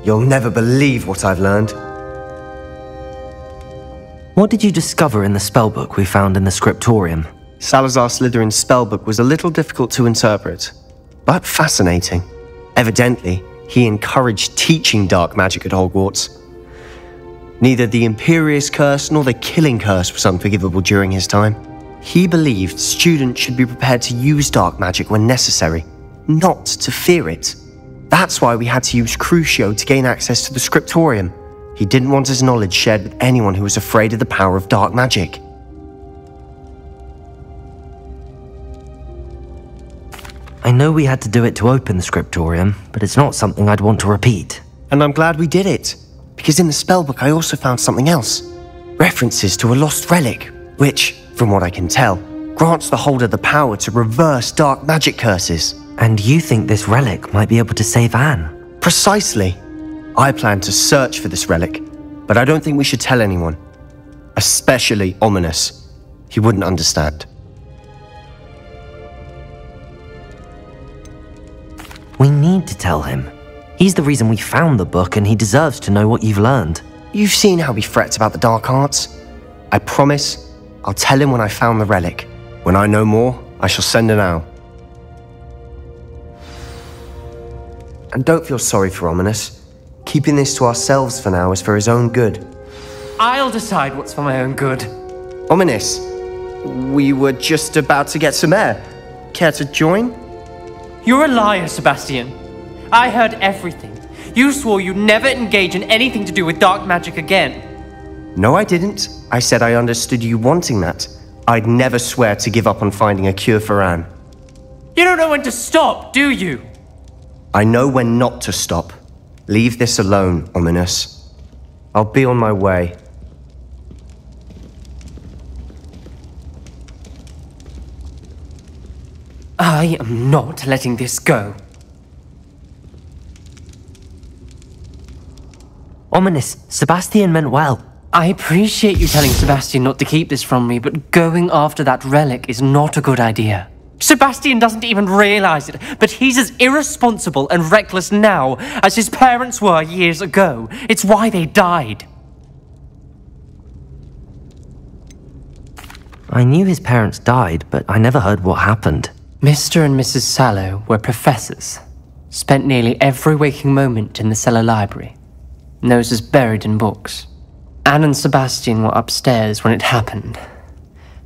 You'll never believe what I've learned. What did you discover in the spellbook we found in the scriptorium? Salazar Slytherin's spellbook was a little difficult to interpret, but fascinating. Evidently, he encouraged teaching dark magic at Hogwarts. Neither the Imperious Curse nor the Killing Curse was unforgivable during his time. He believed students should be prepared to use dark magic when necessary, not to fear it. That's why we had to use Crucio to gain access to the scriptorium. He didn't want his knowledge shared with anyone who was afraid of the power of dark magic. I know we had to do it to open the scriptorium, but it's not something I'd want to repeat. And I'm glad we did it, because in the spellbook I also found something else. References to a lost relic, which, from what I can tell, grants the holder the power to reverse dark magic curses. And you think this relic might be able to save Anne? Precisely. I plan to search for this relic, but I don't think we should tell anyone. Especially Ominous. He wouldn't understand. We need to tell him. He's the reason we found the book, and he deserves to know what you've learned. You've seen how he frets about the dark arts. I promise I'll tell him when I found the relic. When I know more, I shall send an owl. And don't feel sorry for Ominous. Keeping this to ourselves for now is for his own good. I'll decide what's for my own good. Ominous, we were just about to get some air. Care to join? You're a liar, Sebastian. I heard everything. You swore you'd never engage in anything to do with dark magic again. No, I didn't. I said I understood you wanting that. I'd never swear to give up on finding a cure for Anne. You don't know when to stop, do you? I know when not to stop. Leave this alone, Ominous. I'll be on my way. I am not letting this go. Ominous, Sebastian meant well. I appreciate you telling Sebastian not to keep this from me, but going after that relic is not a good idea. Sebastian doesn't even realize it, but he's as irresponsible and reckless now as his parents were years ago. It's why they died. I knew his parents died, but I never heard what happened. Mr. and Mrs. Sallow were professors. Spent nearly every waking moment in the cellar library. Noses buried in books. Anne and Sebastian were upstairs when it happened.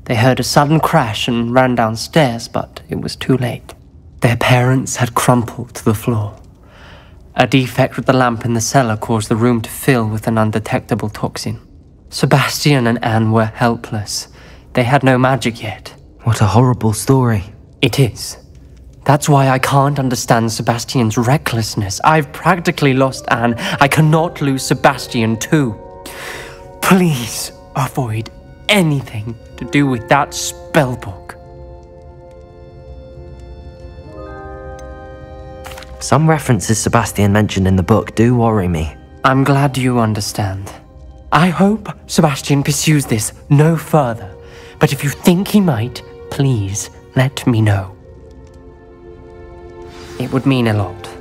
They heard a sudden crash and ran downstairs, but it was too late. Their parents had crumpled to the floor. A defect with the lamp in the cellar caused the room to fill with an undetectable toxin. Sebastian and Anne were helpless. They had no magic yet. What a horrible story. It is. That's why I can't understand Sebastian's recklessness. I've practically lost Anne. I cannot lose Sebastian too. Please avoid anything to do with that spellbook. Some references Sebastian mentioned in the book do worry me. I'm glad you understand. I hope Sebastian pursues this no further. But if you think he might, please let me know. It would mean a lot.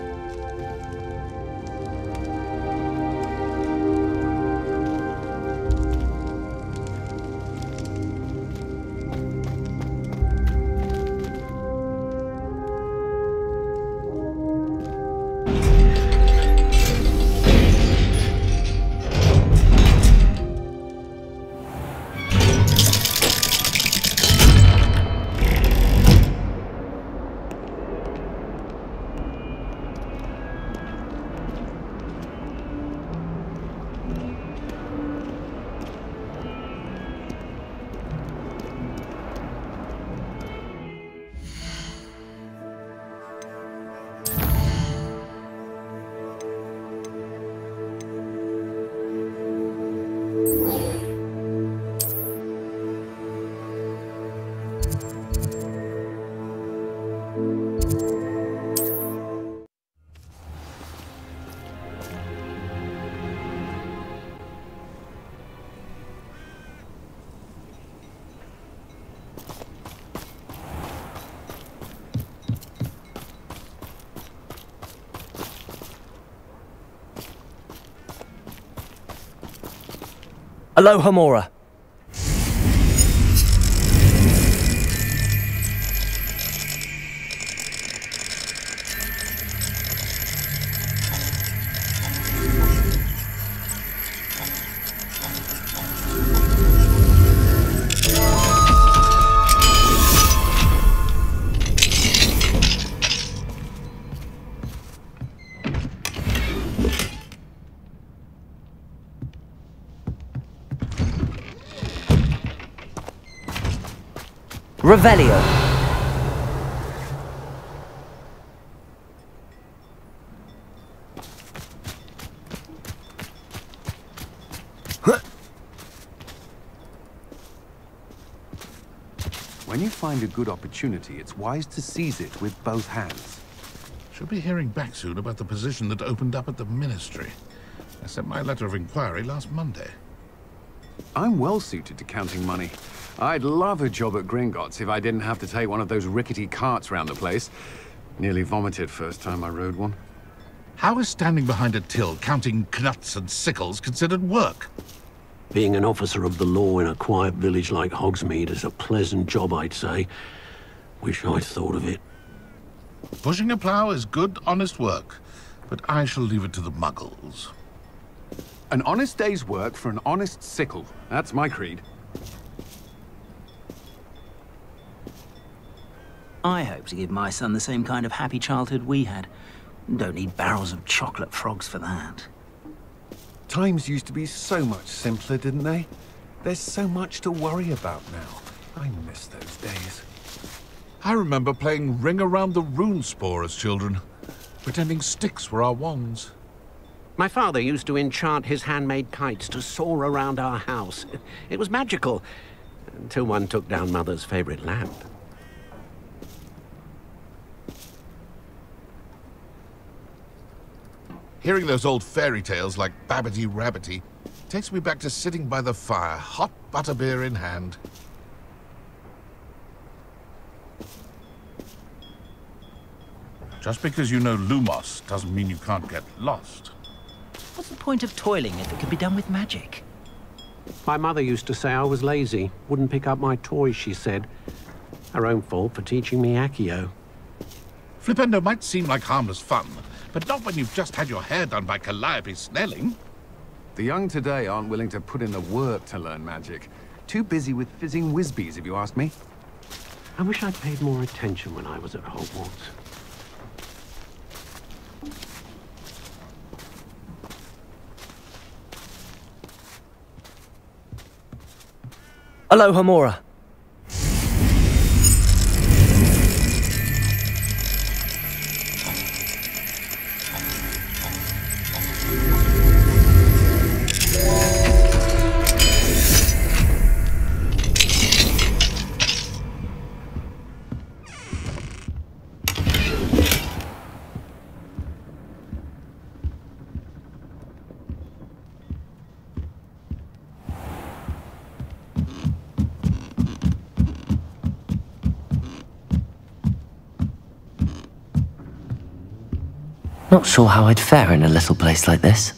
Aloha, Mora. Revelio. When you find a good opportunity, it's wise to seize it with both hands. Should be hearing back soon about the position that opened up at the Ministry. I sent my letter of inquiry last Monday. I'm well suited to counting money. I'd love a job at Gringotts if I didn't have to take one of those rickety carts round the place. Nearly vomited first time I rode one. How is standing behind a till counting knuts and sickles considered work? Being an officer of the law in a quiet village like Hogsmeade is a pleasant job, I'd say. Wish I'd thought of it. Pushing a plough is good, honest work, but I shall leave it to the muggles. An honest day's work for an honest sickle. That's my creed. I hope to give my son the same kind of happy childhood we had. Don't need barrels of chocolate frogs for that. Times used to be so much simpler, didn't they? There's so much to worry about now. I miss those days. I remember playing Ring Around the Rune Spore as children, pretending sticks were our wands. My father used to enchant his handmade kites to soar around our house. It was magical, until one took down Mother's favorite lamp. Hearing those old fairy tales like Babbity Rabbity takes me back to sitting by the fire, hot butterbeer in hand. Just because you know Lumos doesn't mean you can't get lost. What's the point of toiling if it can be done with magic? My mother used to say I was lazy, wouldn't pick up my toys, she said. Her own fault for teaching me Accio. Flipendo might seem like harmless fun, but not when you've just had your hair done by Calliope Snelling. The young today aren't willing to put in the work to learn magic. Too busy with fizzing whizbees, if you ask me. I wish I'd paid more attention when I was at Hogwarts. Aloha Mora. Not sure how I'd fare in a little place like this.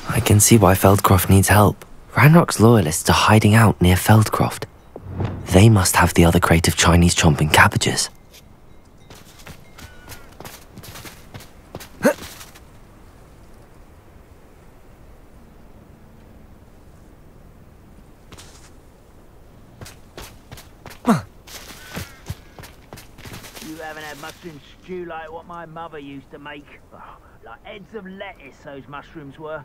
I can see why Feldcroft needs help. Ranrock's loyalists are hiding out near Feldcroft. They must have the other crate of Chinese chomping cabbages. You haven't had mushroom stew like what my mother used to make. Oh, like heads of lettuce, those mushrooms were.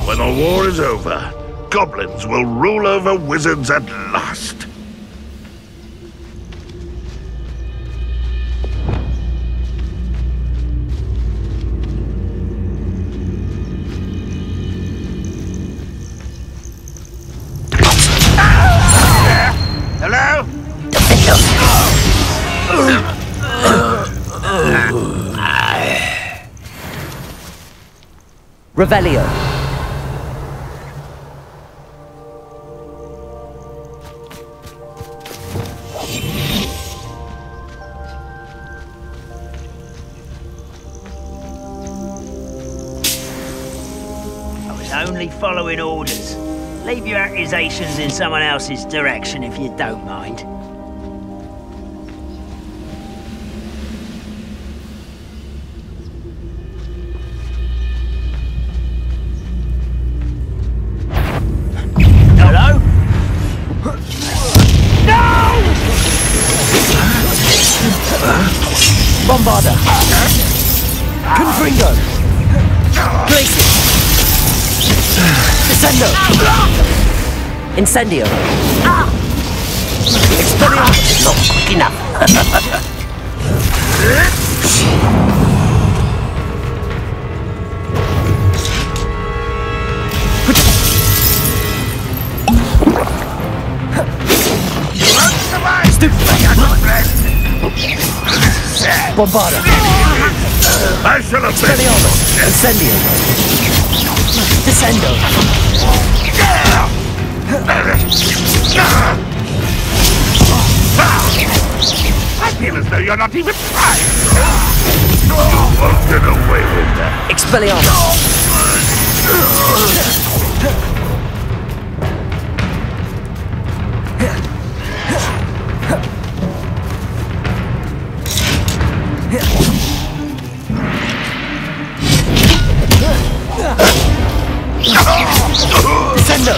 When the war is over, goblins will rule over wizards at last. Hello? Revelio. I was only following orders. Leave your accusations in someone else's direction if you don't mind. Hello? No! Bombarda. Confringo. Glacier. Descendo. Incendio. Expelliarmus. Not quick enough. Bombarda. I shall obey. Expelliarmus. Incendio. Descendo. I feel as though you're not even trying. You won't get away with that. Expelliarmus. Descendo.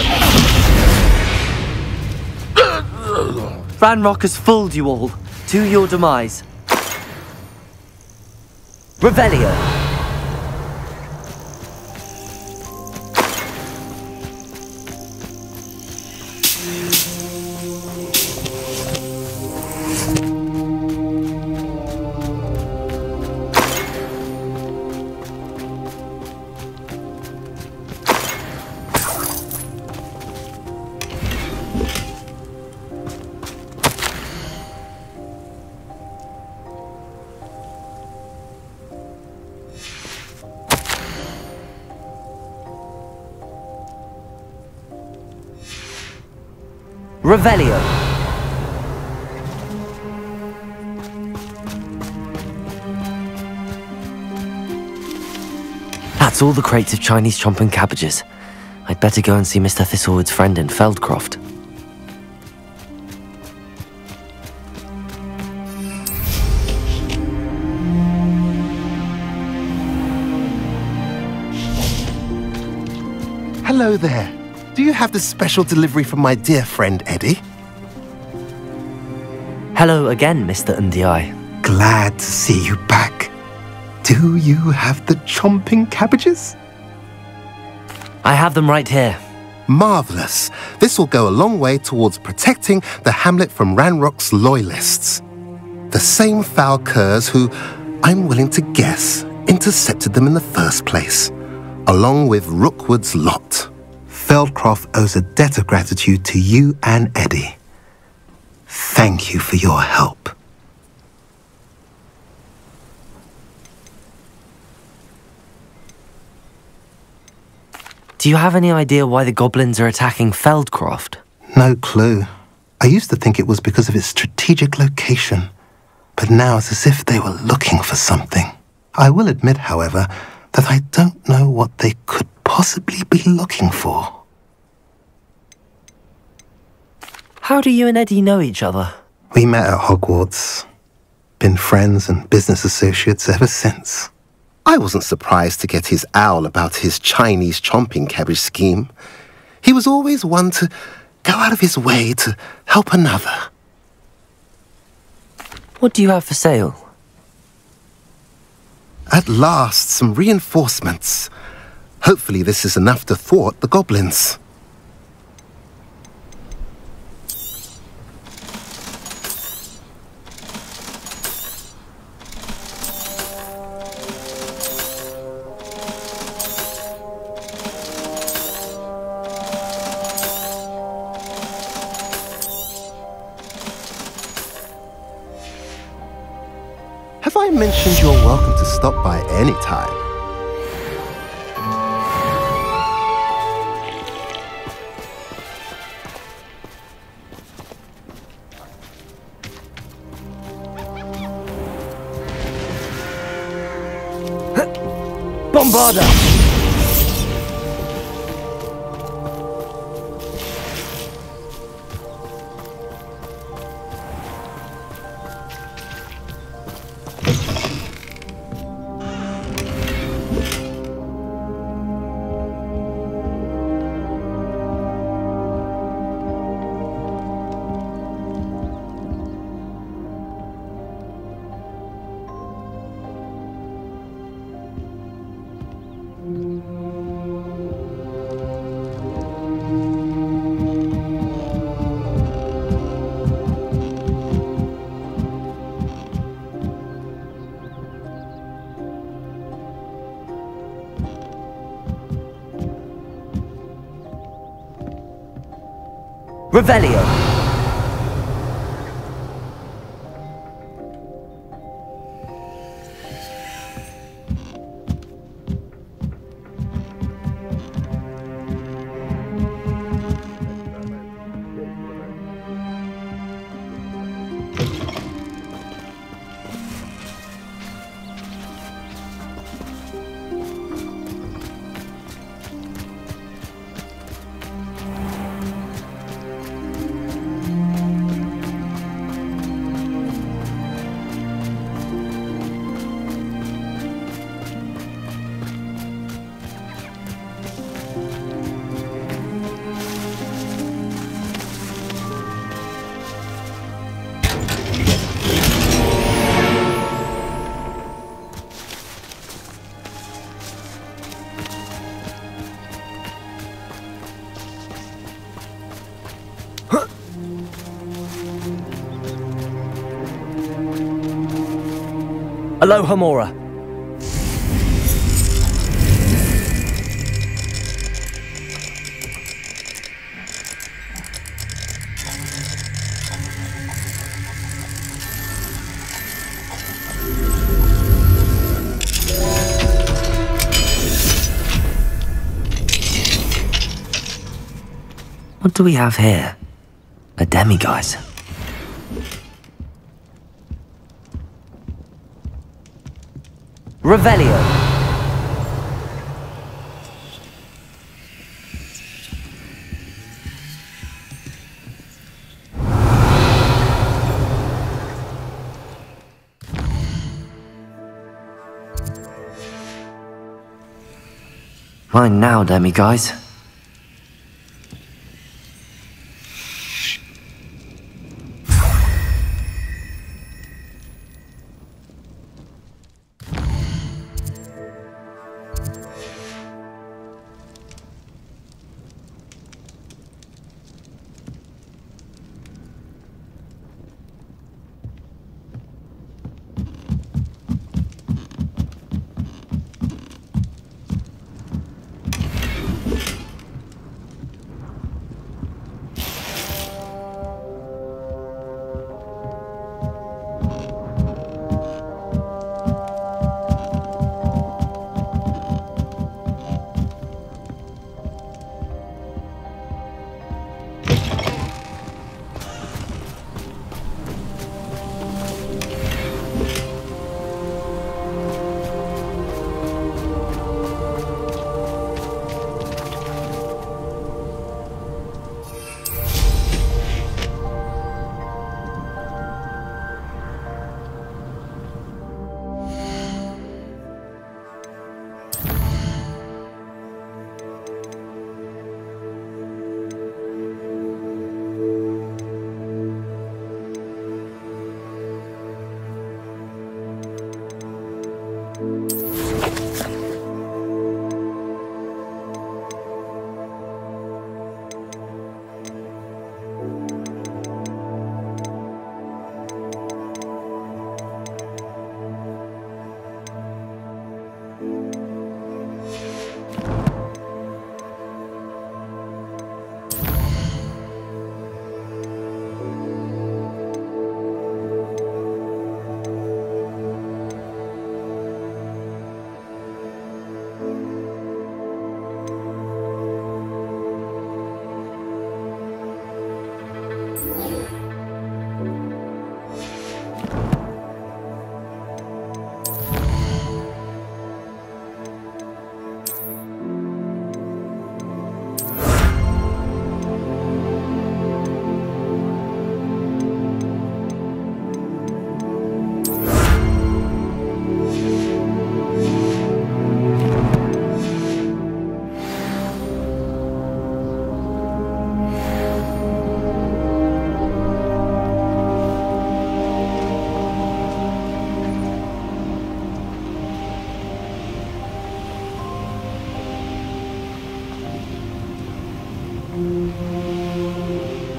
Ranrock has fooled you all, to your demise. Revelio. Revelio. That's all the crates of Chinese chomping cabbages. I'd better go and see Mr. Thistlewood's friend in Feldcroft. Hello there. Do you have the special delivery from my dear friend Eddie? Hello again, Mr. Ndiaye. Glad to see you back. Do you have the chomping cabbages? I have them right here. Marvellous. This will go a long way towards protecting the hamlet from Ranrock's loyalists. The same foul curs who, I'm willing to guess, intercepted them in the first place, along with Rookwood's lot. Feldcroft owes a debt of gratitude to you and Eddie. Thank you for your help. Do you have any idea why the goblins are attacking Feldcroft? No clue. I used to think it was because of its strategic location, but now it's as if they were looking for something. I will admit, however, that I don't know what they could possibly be looking for. How do you and Eddie know each other? We met at Hogwarts. Been friends and business associates ever since. I wasn't surprised to get his owl about his Chinese chomping cabbage scheme. He was always one to go out of his way to help another. What do you have for sale? At last, some reinforcements. Hopefully this is enough to thwart the goblins. Have I mentioned you're welcome to stop by any time? Don't bother! Revelio. Aloha Mora. What do we have here? A demiguise. Revelio. Mine now, demiguise.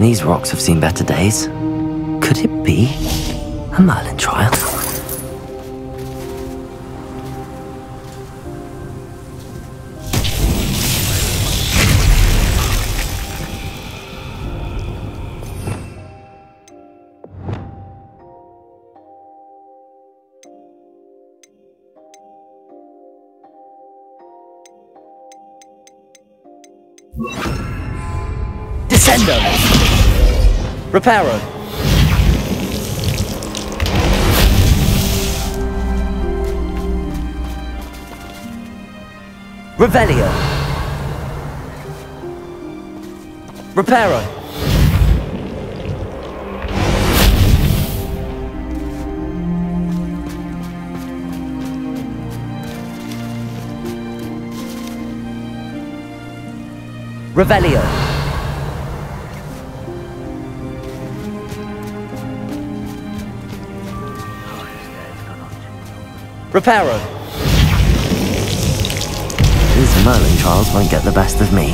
These rocks have seen better days. Could it be a Merlin trial? Descendo! Reparo! Revelio! Reparo! Revelio! Reparo! These Merlin trials won't get the best of me.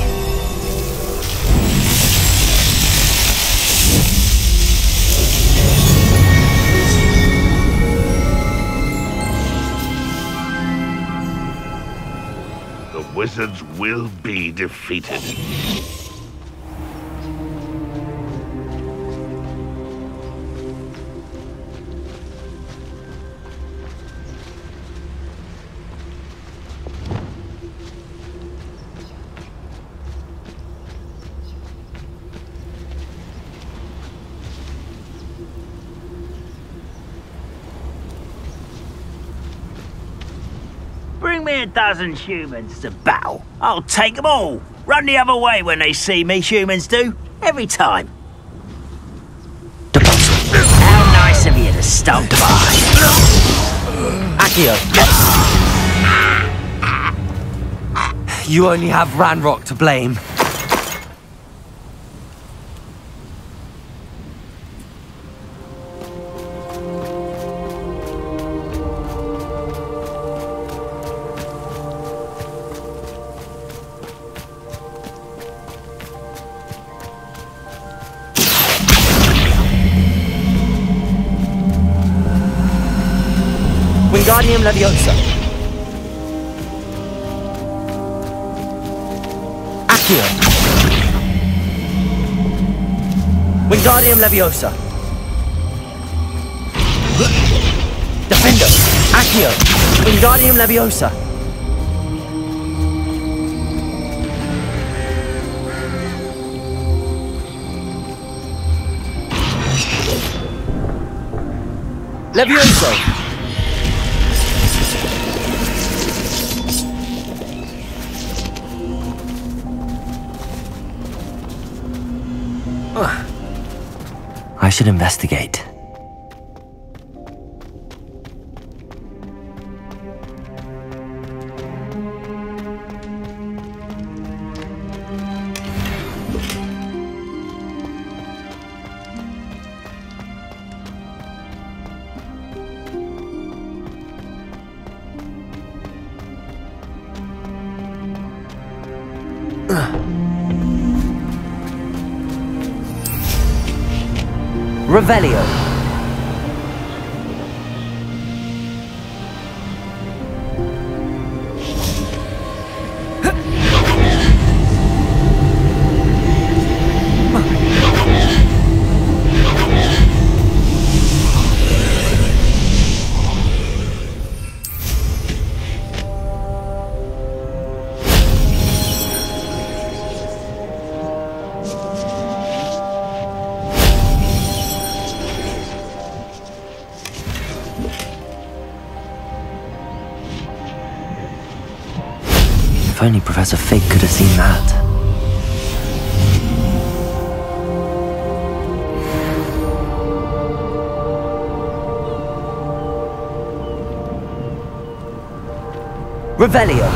The wizards will be defeated. Bring me a dozen humans to battle. I'll take them all. Run the other way when they see me, humans do. Every time. How nice of you to stop by. Accio! You only have Ranrock to blame. Wingardium Leviosa. Accio. Wingardium Leviosa. Defendo. Accio. Wingardium Leviosa. Levioso. I should investigate. Revelio. If only Professor Fig could have seen that. Revelio.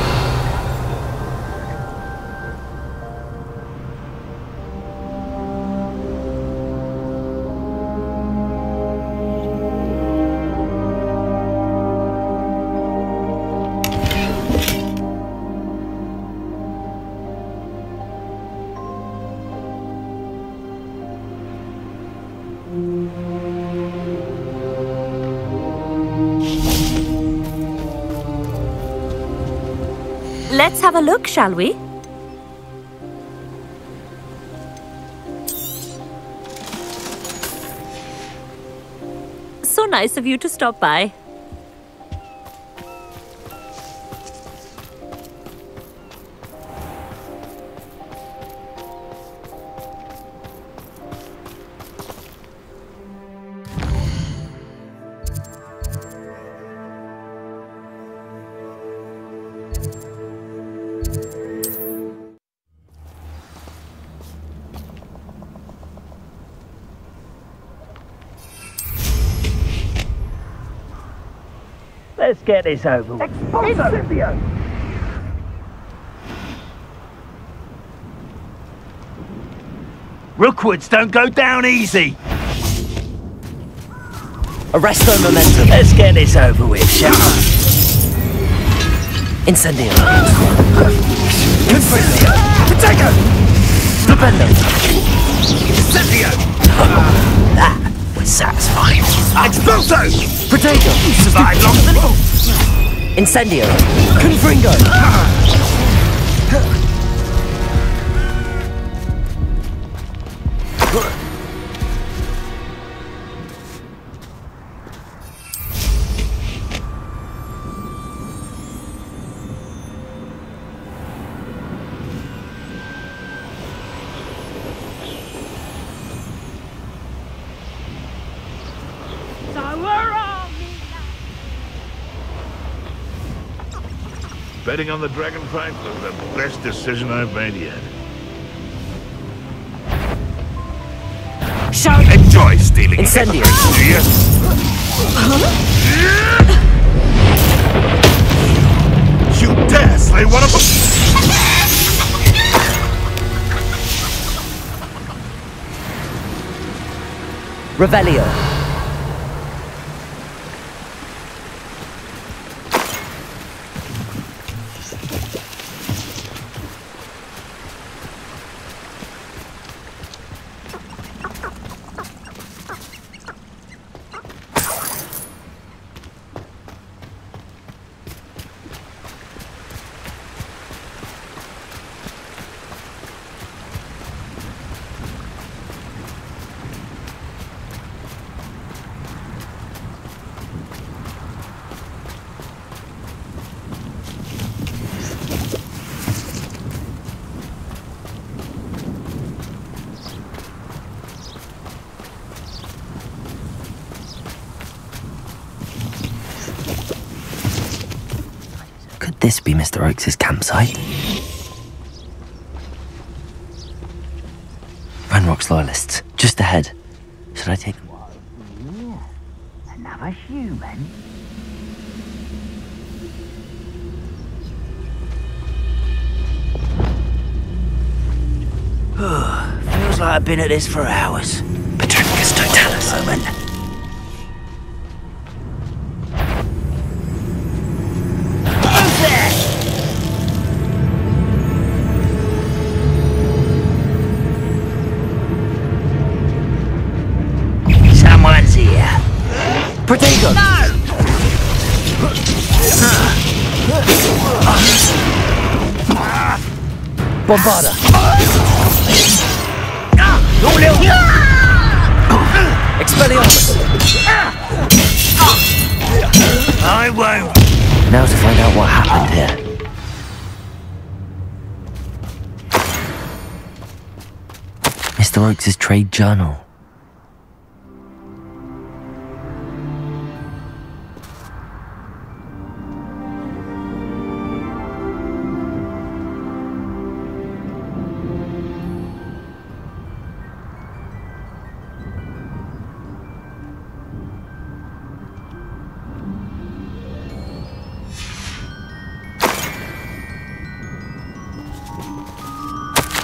Let's have a look, shall we? So nice of you to stop by. Let's get this over with. Incendio! Rookwoods don't go down easy. Arresto momentum. Let's get this over with, shall we? Incendio. Incendio. Potato. Stupendo. Incendio. That was satisfying. Expulso. Potato. You survived longer than Incendio. Confringo. Betting on the dragon fight was the best decision I've made yet. Shout! Enjoy stealing. Incendio. Do you? You dare slay one of them? Revelio. Could this be Mr. Oakes' campsite? Ranrock's loyalists, just ahead. Should I take them? Yeah. Another human? Feels like I've been at this for hours. Petrificus totalis. Moment. Someone's here. Protego! No! Bombarda! Expelliarmus! I won't. Now to find out what happened here. Mr. Oakes' trade journal.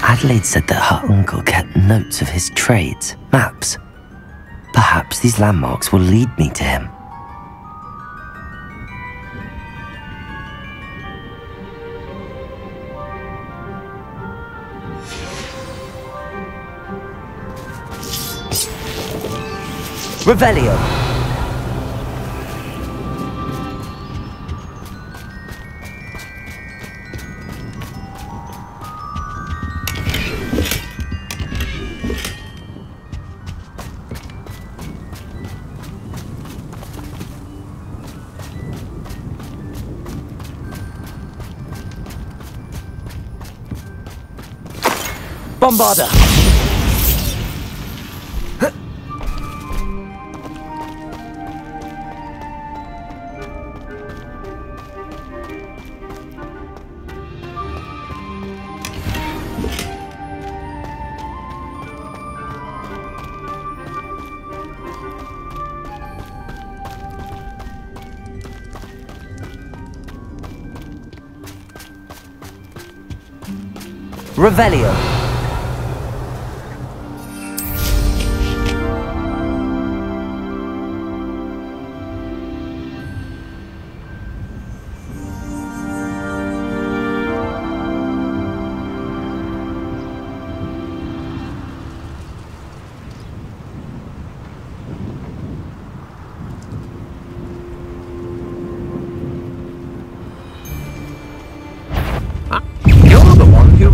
Adelaide said that her uncle kept notes of his trades, maps. Perhaps these landmarks will lead me to him. Revelio. Bombarda! Revelio.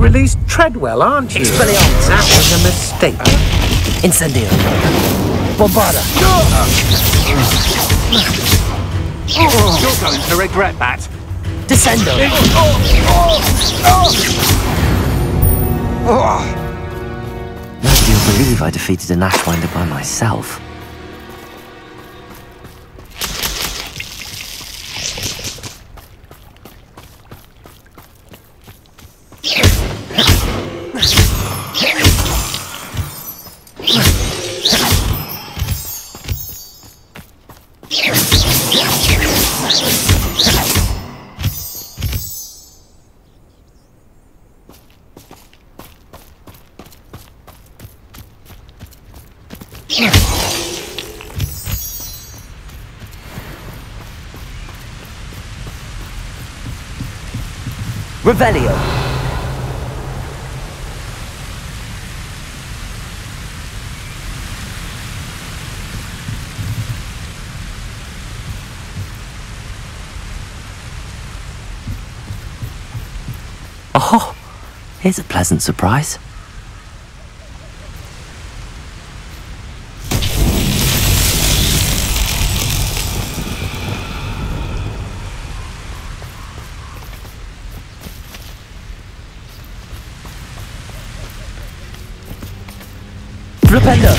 Released Treadwell, aren't you? Expelliarmus. That was a mistake. Incendio. Bombarda. You're going to regret that. Descendo. Nobody will believe I defeated an Ashwinder by myself. Revelio. Oh, here's a pleasant surprise. Propender.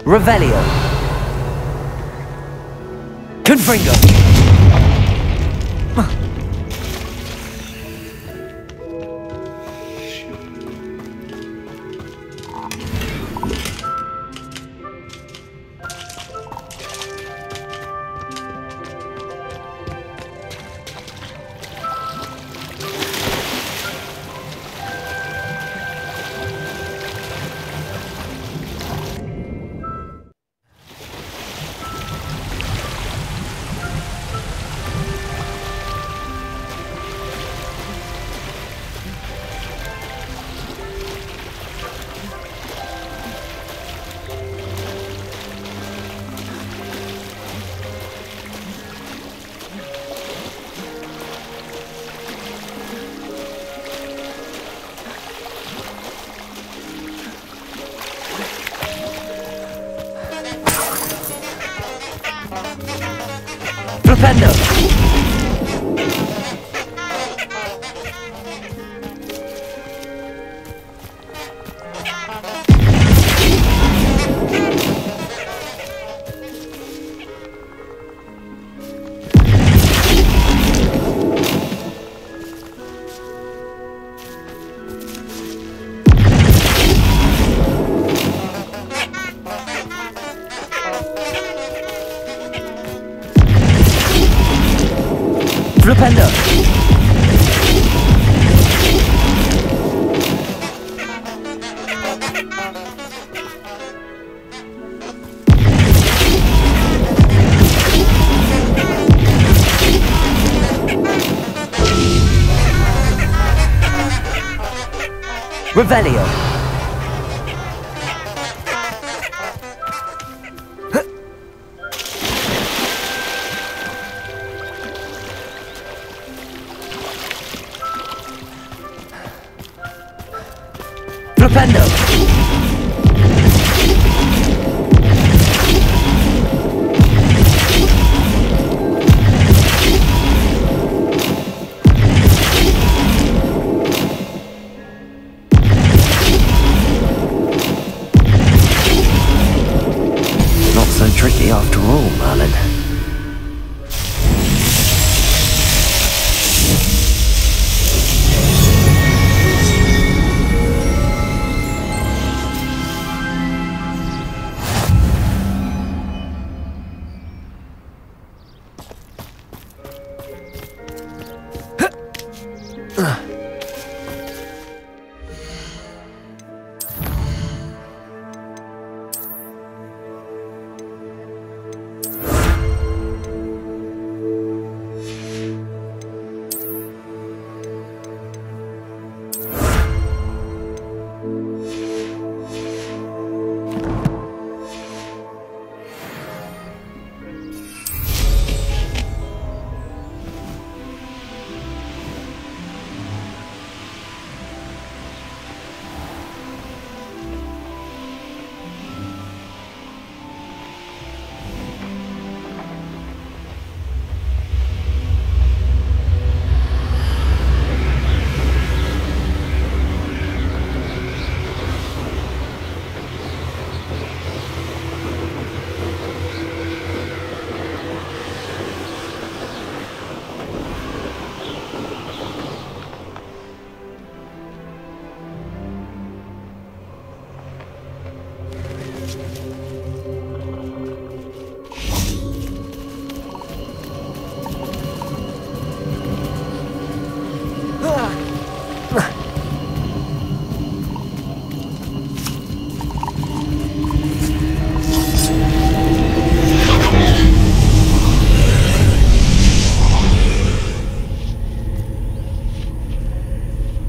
Revelio. Confringo. Flipendo! Revelio! Flipendo! Not so tricky after all, Merlin.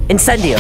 Incendio!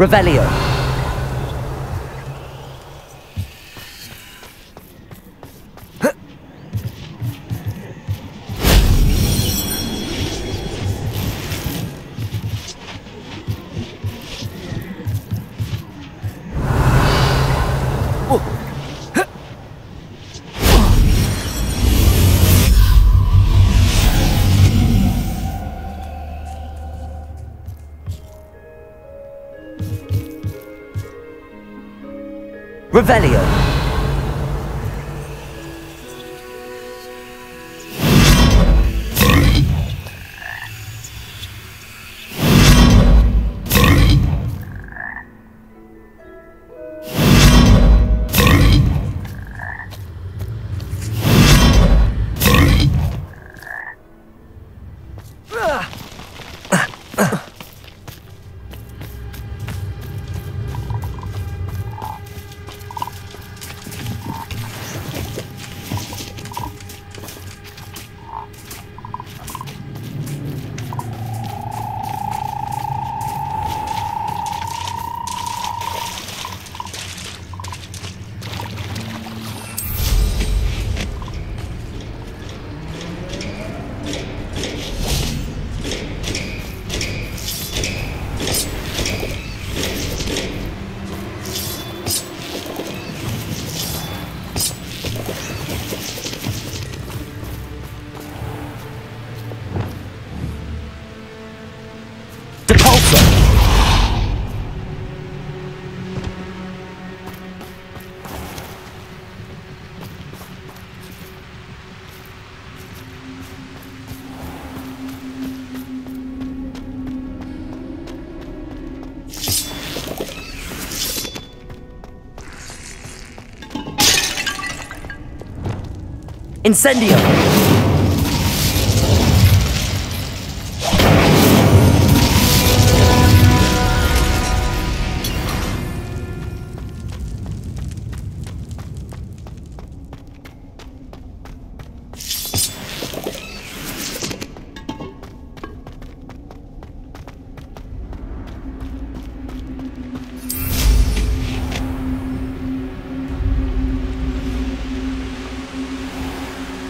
Revelio. Revelio. Incendio!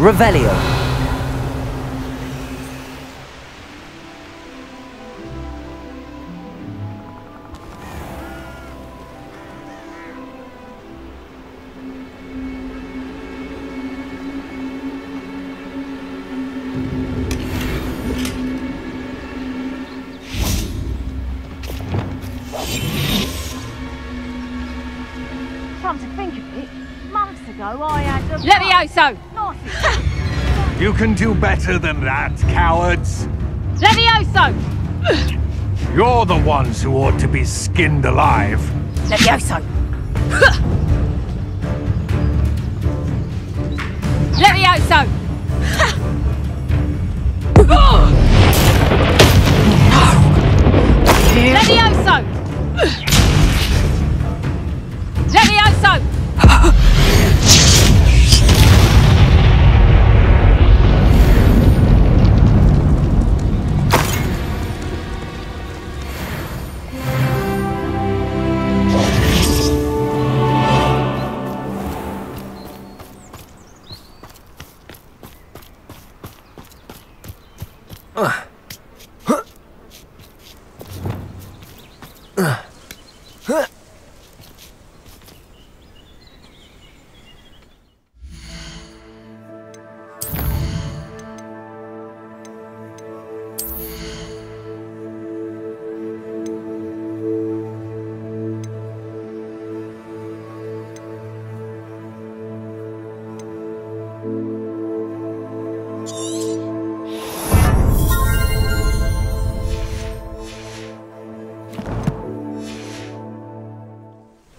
Revelio. Come to think of it, months ago I had the... Levioso! You can do better than that, cowards. Levioso! You're the ones who ought to be skinned alive. Levioso! Levioso! Levioso! Levioso!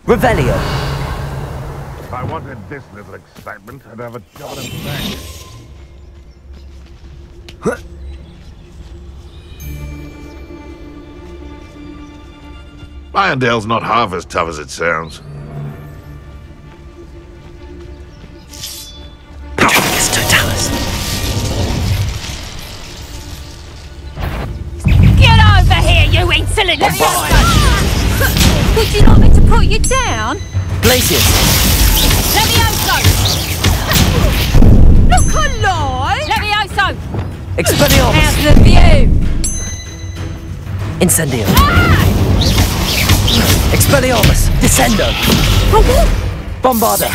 Revelio. If I wanted this little excitement, I'd have a job in a bank. Irondale's not half as tough as it sounds. Get over here, you insolent Levioso! Would you like me to put you down? Glacius! Levioso! Look alive! Levioso! Expelliarmus! How's the view? Incendio! Expelliarmus! Descendo! Bombarda!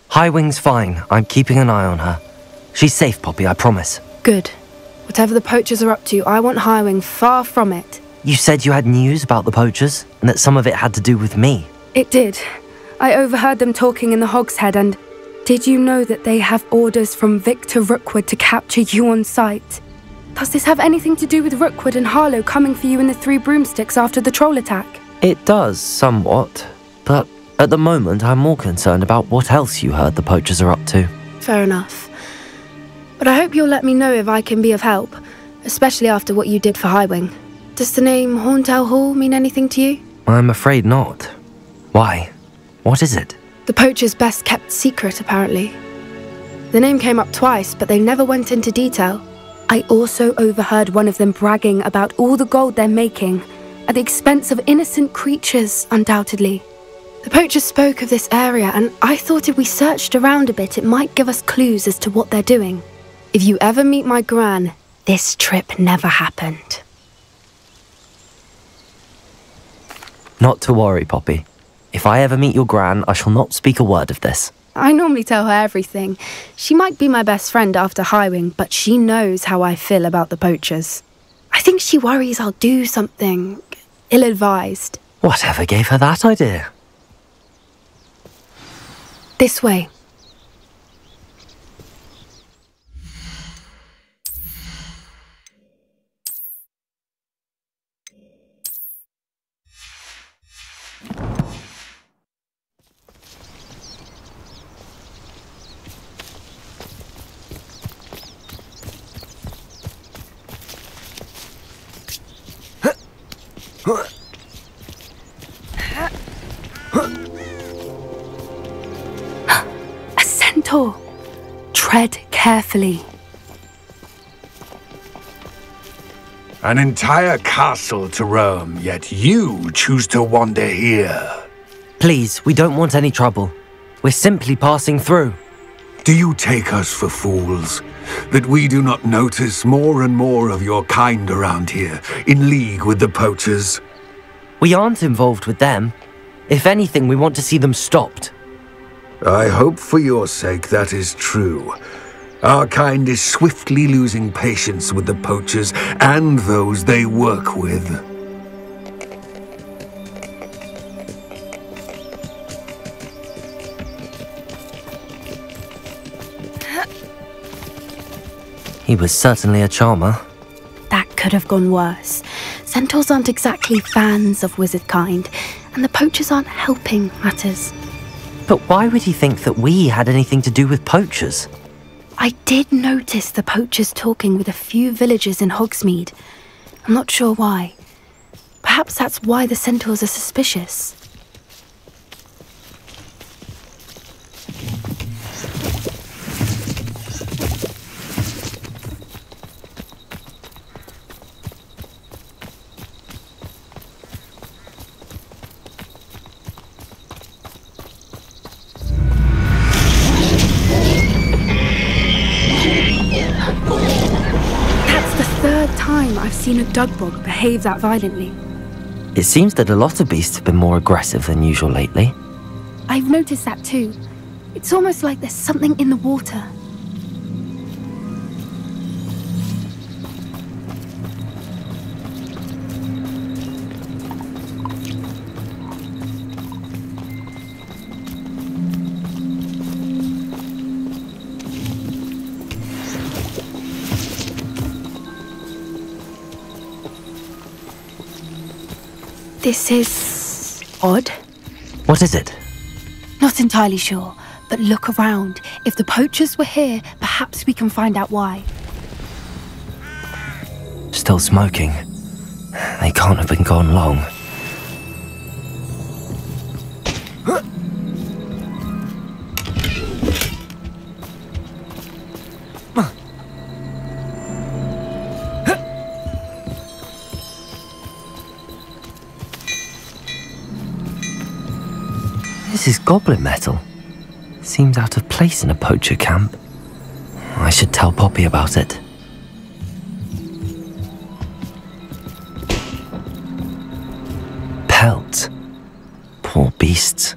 Highwing's fine. I'm keeping an eye on her. She's safe, Poppy, I promise. Good. Whatever the poachers are up to, I want Highwing far from it. You said you had news about the poachers, and that some of it had to do with me. It did. I overheard them talking in the Hogshead, and did you know that they have orders from Victor Rookwood to capture you on sight? Does this have anything to do with Rookwood and Harlow coming for you in the Three Broomsticks after the troll attack? It does, somewhat. But at the moment, I'm more concerned about what else you heard the poachers are up to. Fair enough. But I hope you'll let me know if I can be of help, especially after what you did for Highwing. Does the name Horntail Hall mean anything to you? I'm afraid not. Why? What is it? The poachers' best kept secret, apparently. The name came up twice, but they never went into detail. I also overheard one of them bragging about all the gold they're making, at the expense of innocent creatures, undoubtedly. The poachers spoke of this area, and I thought if we searched around a bit, it might give us clues as to what they're doing. If you ever meet my gran, this trip never happened. Not to worry, Poppy. If I ever meet your gran, I shall not speak a word of this. I normally tell her everything. She might be my best friend after Highwing, but she knows how I feel about the poachers. I think she worries I'll do something ill-advised. Whatever gave her that idea? This way. A centaur. Tread carefully. An entire castle to roam, yet you choose to wander here. Please, we don't want any trouble. We're simply passing through. Do you take us for fools? That we do not notice more and more of your kind around here, in league with the poachers? We aren't involved with them. If anything, we want to see them stopped. I hope for your sake that is true. Our kind is swiftly losing patience with the poachers and those they work with. He was certainly a charmer. That could have gone worse. Centaurs aren't exactly fans of wizard kind, and the poachers aren't helping matters. But why would he think that we had anything to do with poachers? I did notice the poachers talking with a few villagers in Hogsmeade. I'm not sure why. Perhaps that's why the centaurs are suspicious. I've seen a dugbog behave that violently. It seems that a lot of beasts have been more aggressive than usual lately. I've noticed that too. It's almost like there's something in the water. This is odd. What is it? Not entirely sure, but look around. If the poachers were here, perhaps we can find out why. Still smoking. They can't have been gone long. This is goblin metal. Seems out of place in a poacher camp. I should tell Poppy about it. Pelt. Poor beasts.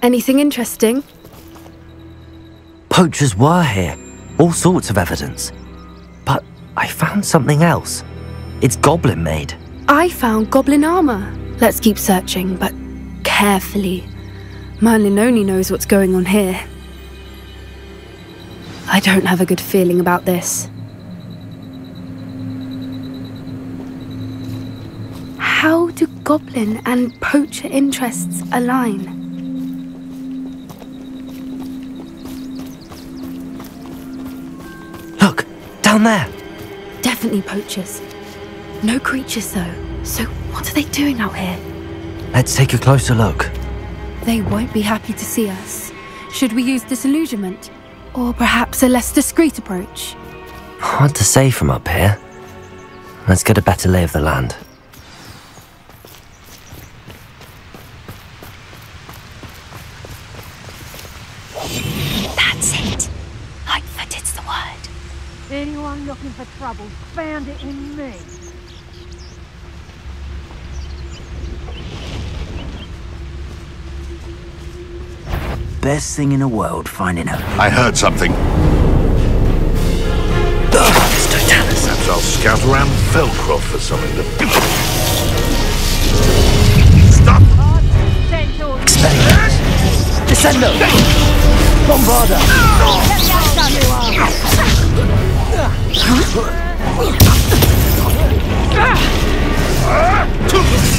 Anything interesting? Poachers were here. All sorts of evidence. But I found something else. It's goblin made. I found goblin armor. Let's keep searching, but carefully. Merlin only knows what's going on here. I don't have a good feeling about this. How do goblin and poacher interests align? Look, down there. Definitely poachers. No creatures though, so what are they doing out here? Let's take a closer look. They won't be happy to see us. Should we use disillusionment? Or perhaps a less discreet approach? Hard to say from up here. Let's get a better lay of the land. That's it. Lightfooted's the word. Anyone looking for trouble found it in me. Best thing in the world, finding out. I heard something. Perhaps I'll scout around Felcroft for something to... Stop! Expelliarmus! Descendo! Bombarda!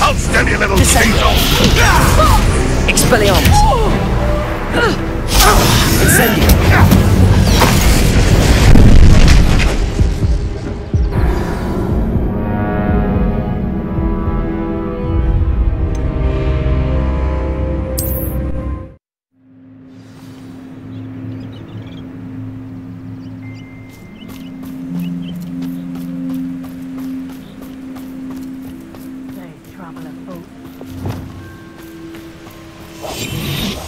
I'll stand you, little cheeto! Expelliarmus! Incendio!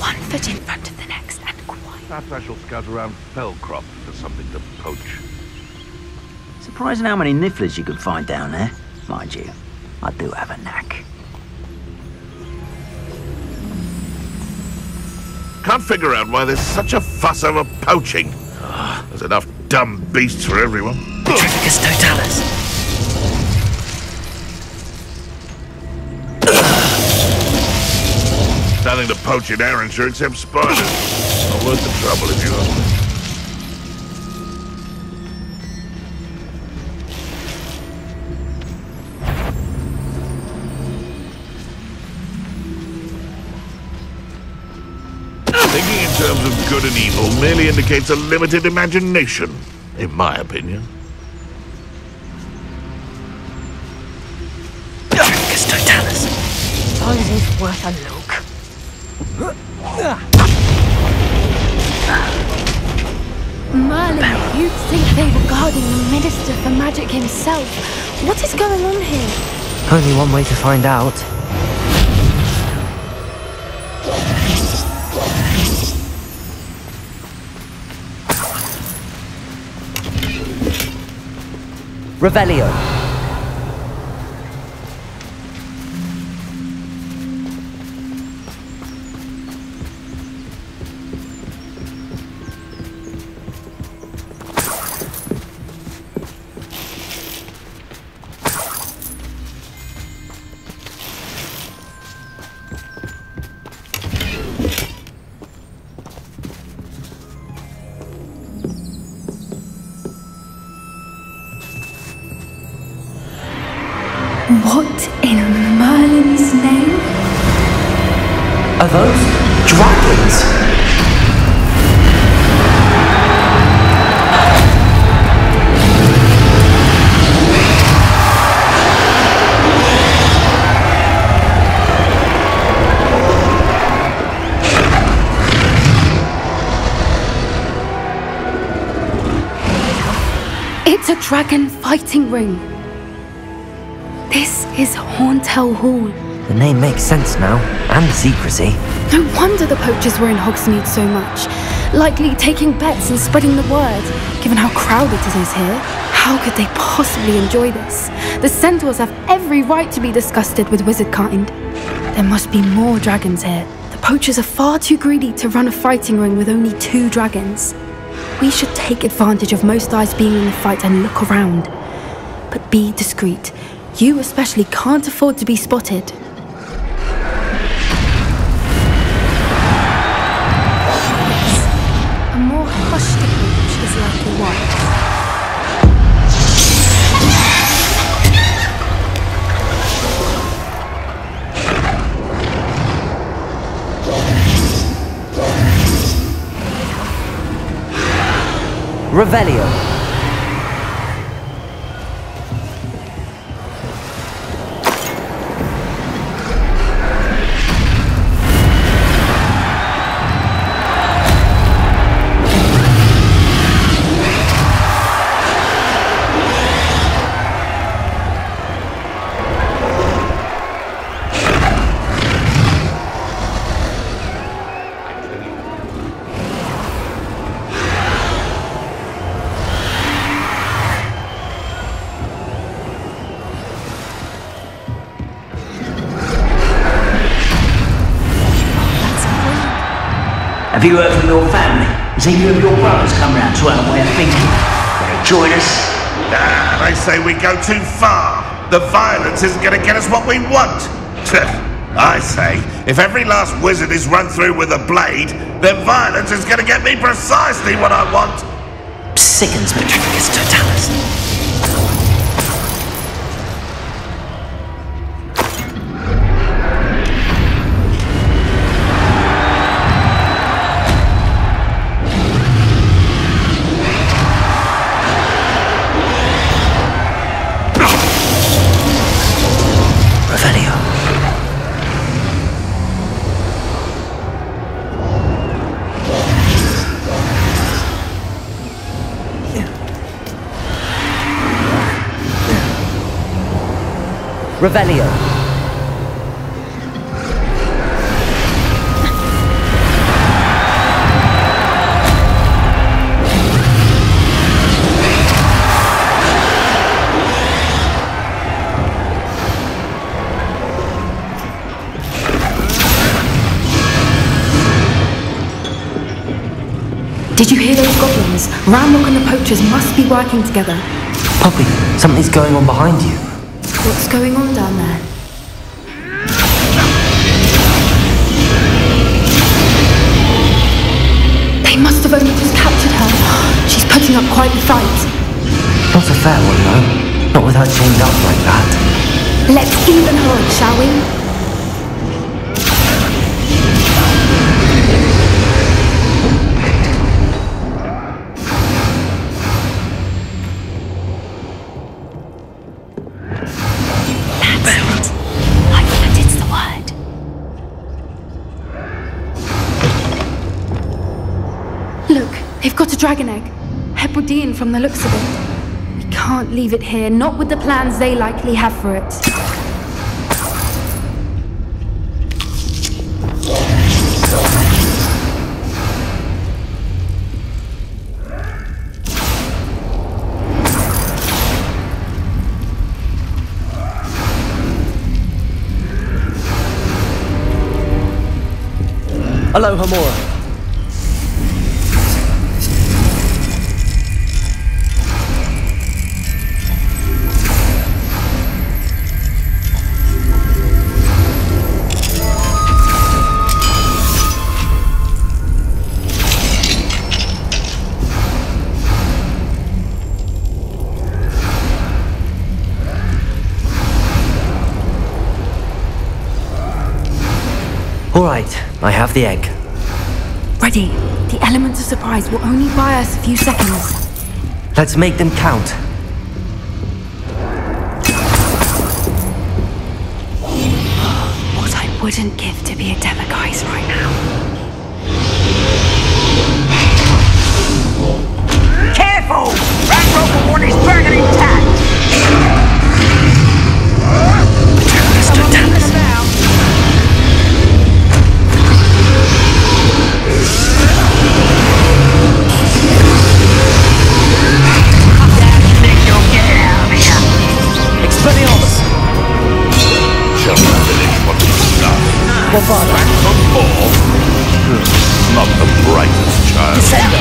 One foot in front of the next and quiet. Perhaps I shall scout around Felcroft for something to poach. Surprising how many nifflers you could find down there. Mind you, I do have a knack. Can't figure out why there's such a fuss over poaching. There's enough dumb beasts for everyone. Petrificus totalis! Nothing to poach in Arrynshire except spiders. Not worth the trouble if you ask me. terms of good and evil merely indicates a limited imagination, in my opinion. Tricus totalis. Suppose it's worth a look. Merlin, you'd think they were guarding the Minister for Magic himself. What is going on here? Only one way to find out. Revelio. What in Merlin's name? Are those dragons? It's a dragon fighting ring. This is Horntail Hall. The name makes sense now, and the secrecy. No wonder the poachers were in Hogsmeade so much. Likely taking bets and spreading the word, given how crowded it is here. How could they possibly enjoy this? The centaurs have every right to be disgusted with wizard kind. There must be more dragons here. The poachers are far too greedy to run a fighting ring with only 2 dragons. We should take advantage of most eyes being in the fight and look around. But be discreet. You especially can't afford to be spotted. A more hushed approach is likely wise. Revelio. Have you heard from your family? Has any of your brothers come round to our way of thinking? Will they join us? Ah, they say we go too far. The violence isn't going to get us what we want. I say, if every last wizard is run through with a blade, then violence is going to get me precisely what I want. Sickens me, Tricus totalis. Revelio. Did you hear those goblins? Ramrock and the poachers must be working together. Poppy, something's going on behind you. What's going on down there? They must have only just captured her. She's putting up quite the fight. Not a fair one, though. Not with her chained up like that. Let's even her on, shall we? dragon egg. Hebridean from the looks of it. We can't leave it here, not with the plans they likely have for it. Hello, Hamura. All right, I have the egg. Ready. The elements of surprise will only buy us a few seconds. Let's make them count. What I wouldn't give to be a Deluxe right now. Careful! Ranrock will want his dragon intact! Mr. Dallas. Expelliarmus! Shall we finish what we start? Bombard! Back from 4? Not the brightest child. Descender!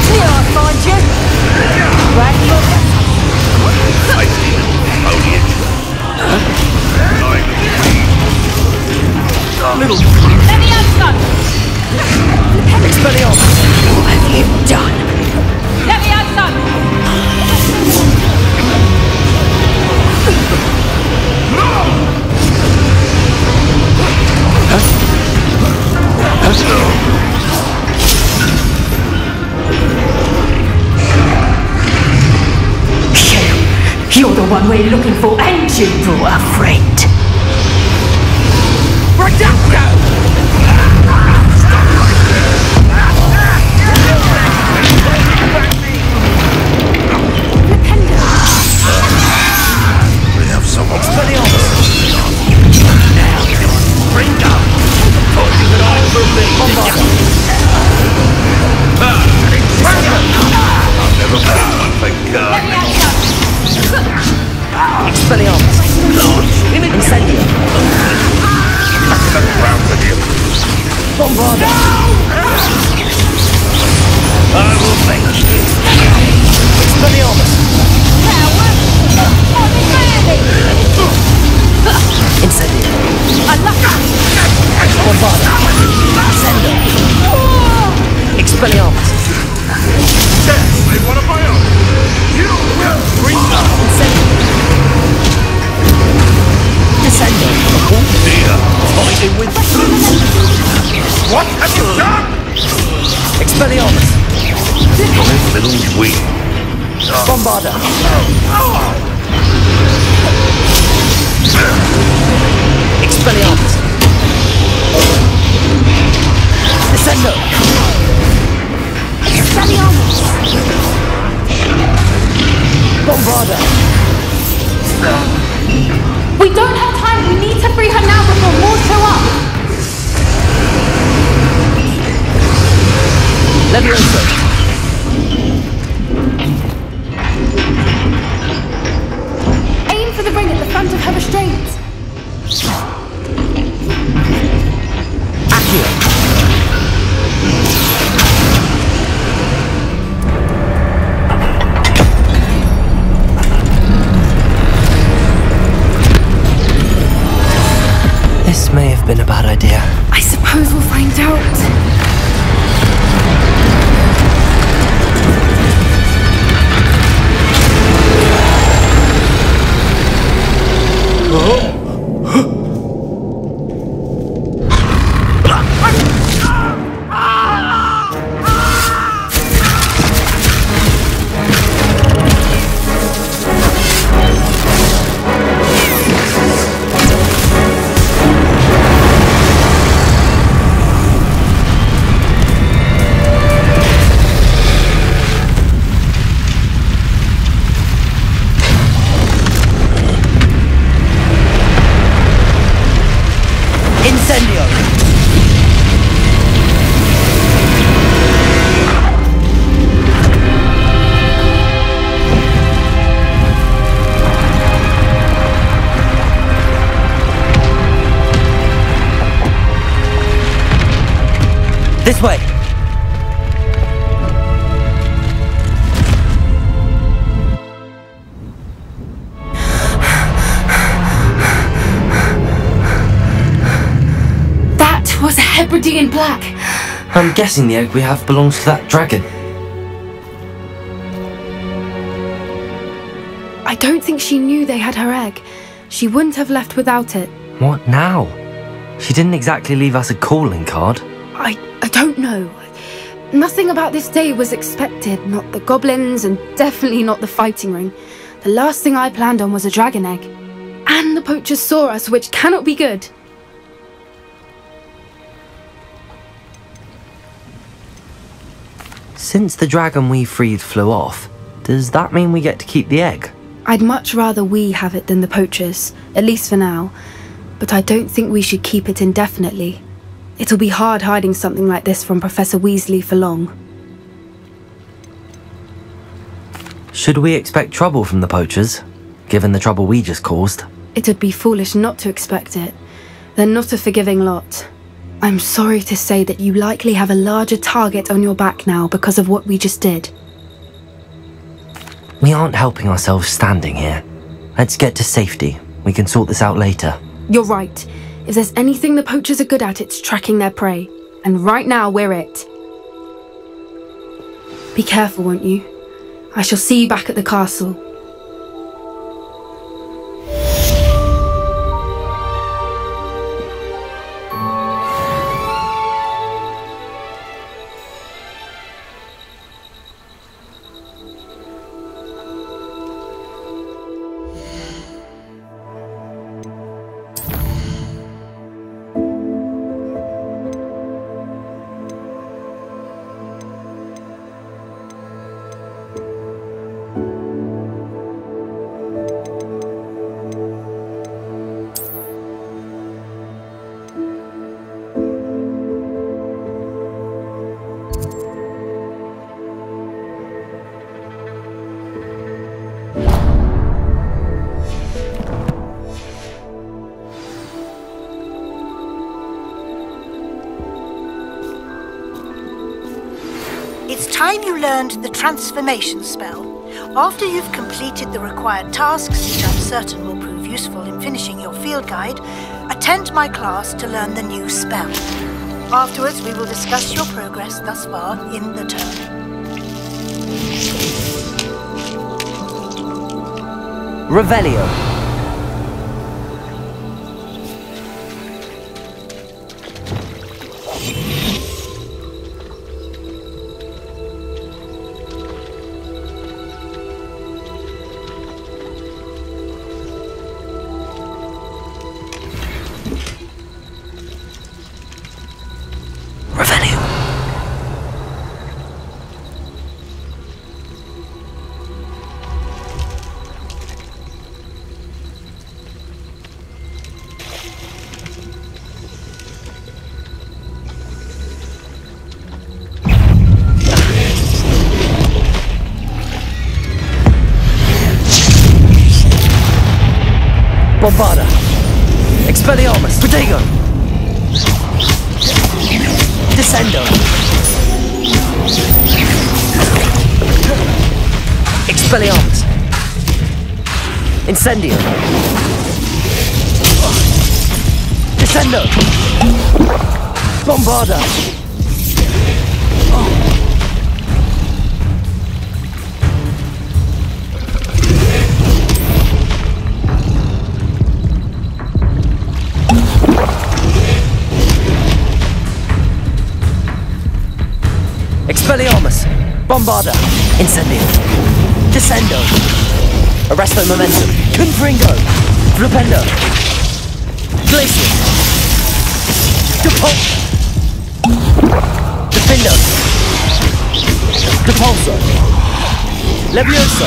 Here I find you! Ragnarok! I see them foliage. Lying little weed. Let me have some! Expelliarmus! What have you done? Let me have some! You're the one we're looking for, and you brought a friend. We have someone. Bring up. Thought you could all for me. I'll never put one for God. Expelliarmus! Incendio! That's round with you. Bombarda! I will thank you. Expelliarmus! Incendio! Bombarda! Sendo! Expelliarmus! Definitely one of my own. You will bring up. Descendo! Oh dear. Fighting with what have you done? Expelliarmus! Little weed. Bombarda! Expelliarmus! Descendo! Expelliarmus! Bombarda! We don't have time. We need to free her now before more show up. Levioso! Aim for the ring at the front of her restraints. Accio! This may have been a bad idea. I suppose we'll find out. This way! That was a Hebridean plaque. I'm guessing the egg we have belongs to that dragon. I don't think she knew they had her egg. She wouldn't have left without it. What now? She didn't exactly leave us a calling card. I don't know. Nothing about this day was expected. Not the goblins, and definitely not the fighting ring. The last thing I planned on was a dragon egg. And the poachers saw us, which cannot be good. Since the dragon we freed flew off, does that mean we get to keep the egg? I'd much rather we have it than the poachers, at least for now. But I don't think we should keep it indefinitely. It'll be hard hiding something like this from Professor Weasley for long. Should we expect trouble from the poachers, given the trouble we just caused? It'd be foolish not to expect it. They're not a forgiving lot. I'm sorry to say that you likely have a larger target on your back now because of what we just did. We aren't helping ourselves standing here. Let's get to safety. We can sort this out later. You're right. If there's anything the poachers are good at, it's tracking their prey. And right now, we're it. Be careful, won't you? I shall see you back at the castle. It's time you learned the transformation spell. After you've completed the required tasks, which I'm certain will prove useful in finishing your field guide, attend my class to learn the new spell. Afterwards, we will discuss your progress thus far in the term. Revelio. Bombarda! Expelliarmus! Protego! Descendo! Expelliarmus! Incendio! Descendo! Bombarda! Expelliarmus! Bombarda! Incendio! Descendo! Arresto Momentum! Confringo! Flipendo! Glacius! Defindo! Depulso! Levioso!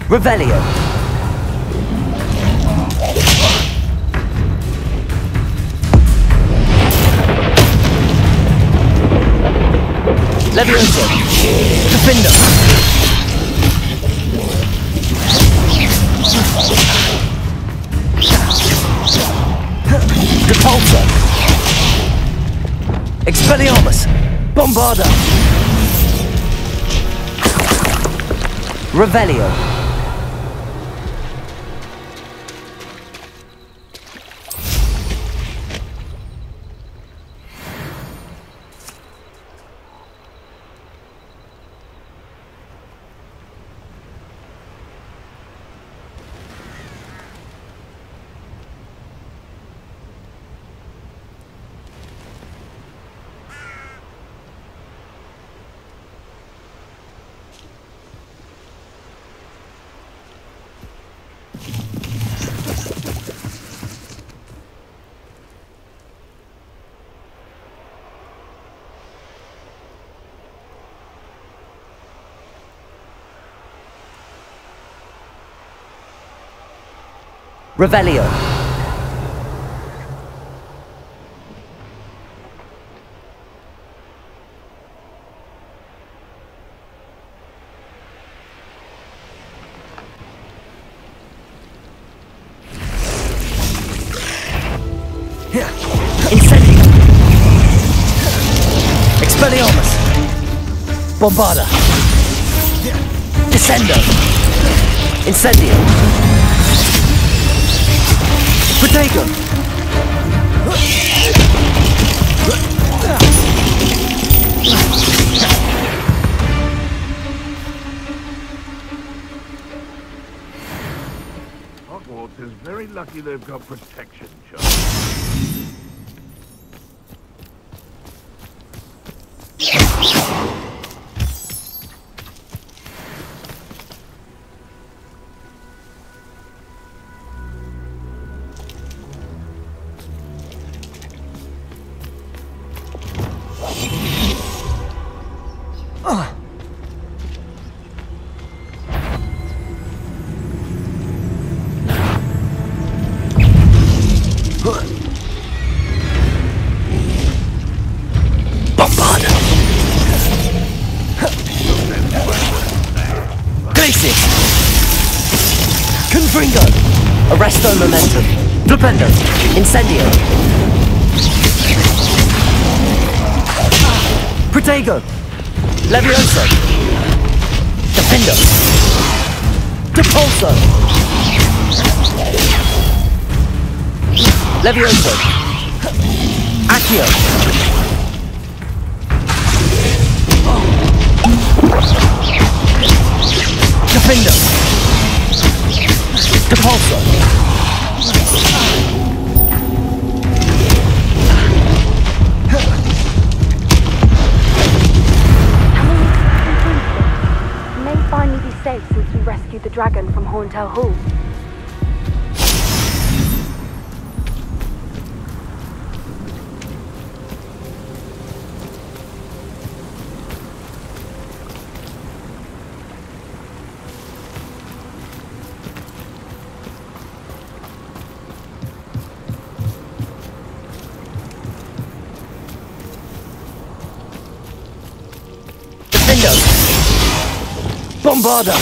Revelio. Levioso. Gryffindor. Repulsor. Expelliarmus. Bombarda. Revelio. Revelio. Incendio. Expelliarmus. Bombarda. Descendo. Incendio. Protego! Hogwarts is very lucky they've got protection, Charles. Arresto momentum. Flipendo. Incendio. Protego. Levioso. Defendo. Depulso. Levioso. Accio. Defendo. Depulso. May finally be safe since we rescued the dragon from Horntail Hall. Bombarda!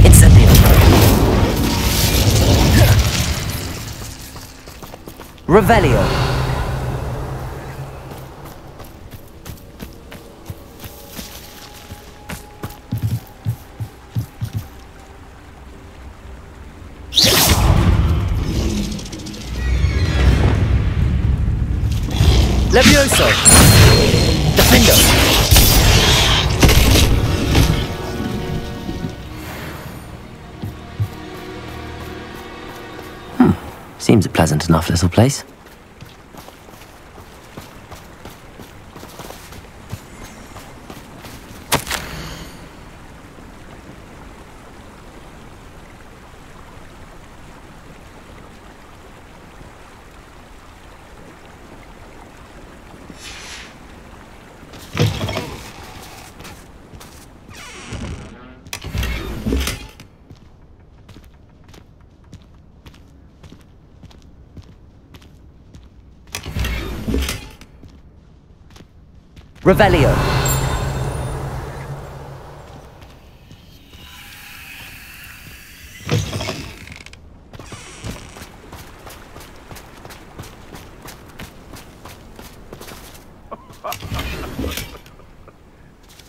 Incendio! Revelio! Levioso! Defendo! Seems a pleasant enough little place. Revelio.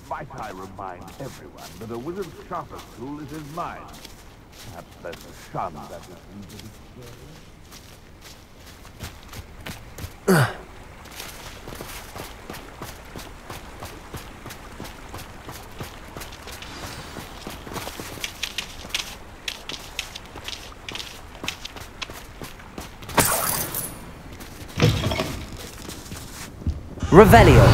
Might I remind everyone that a wizard's sharpest tool is his mind. Perhaps there's a shun that is easily scary. Revelio.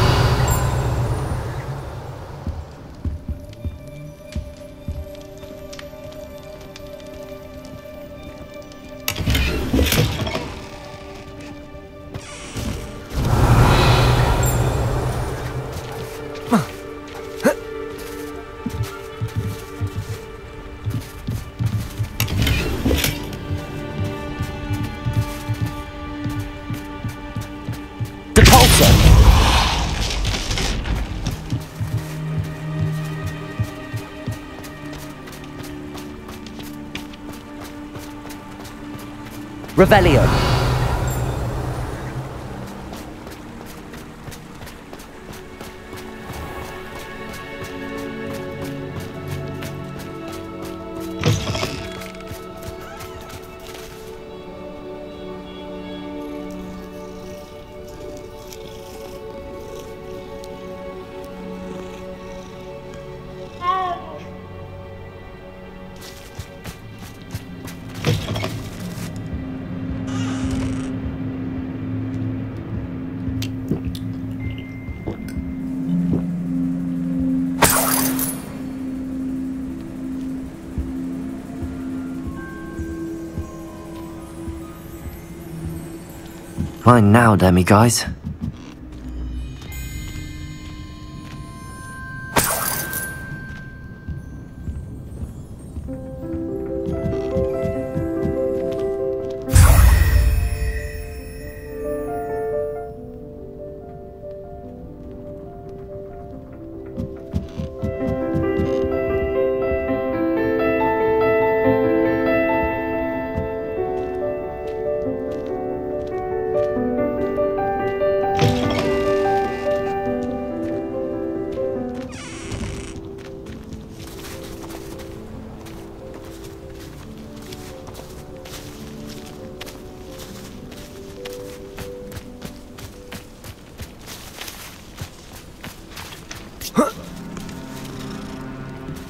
Revelio. Fine now, demi-guys.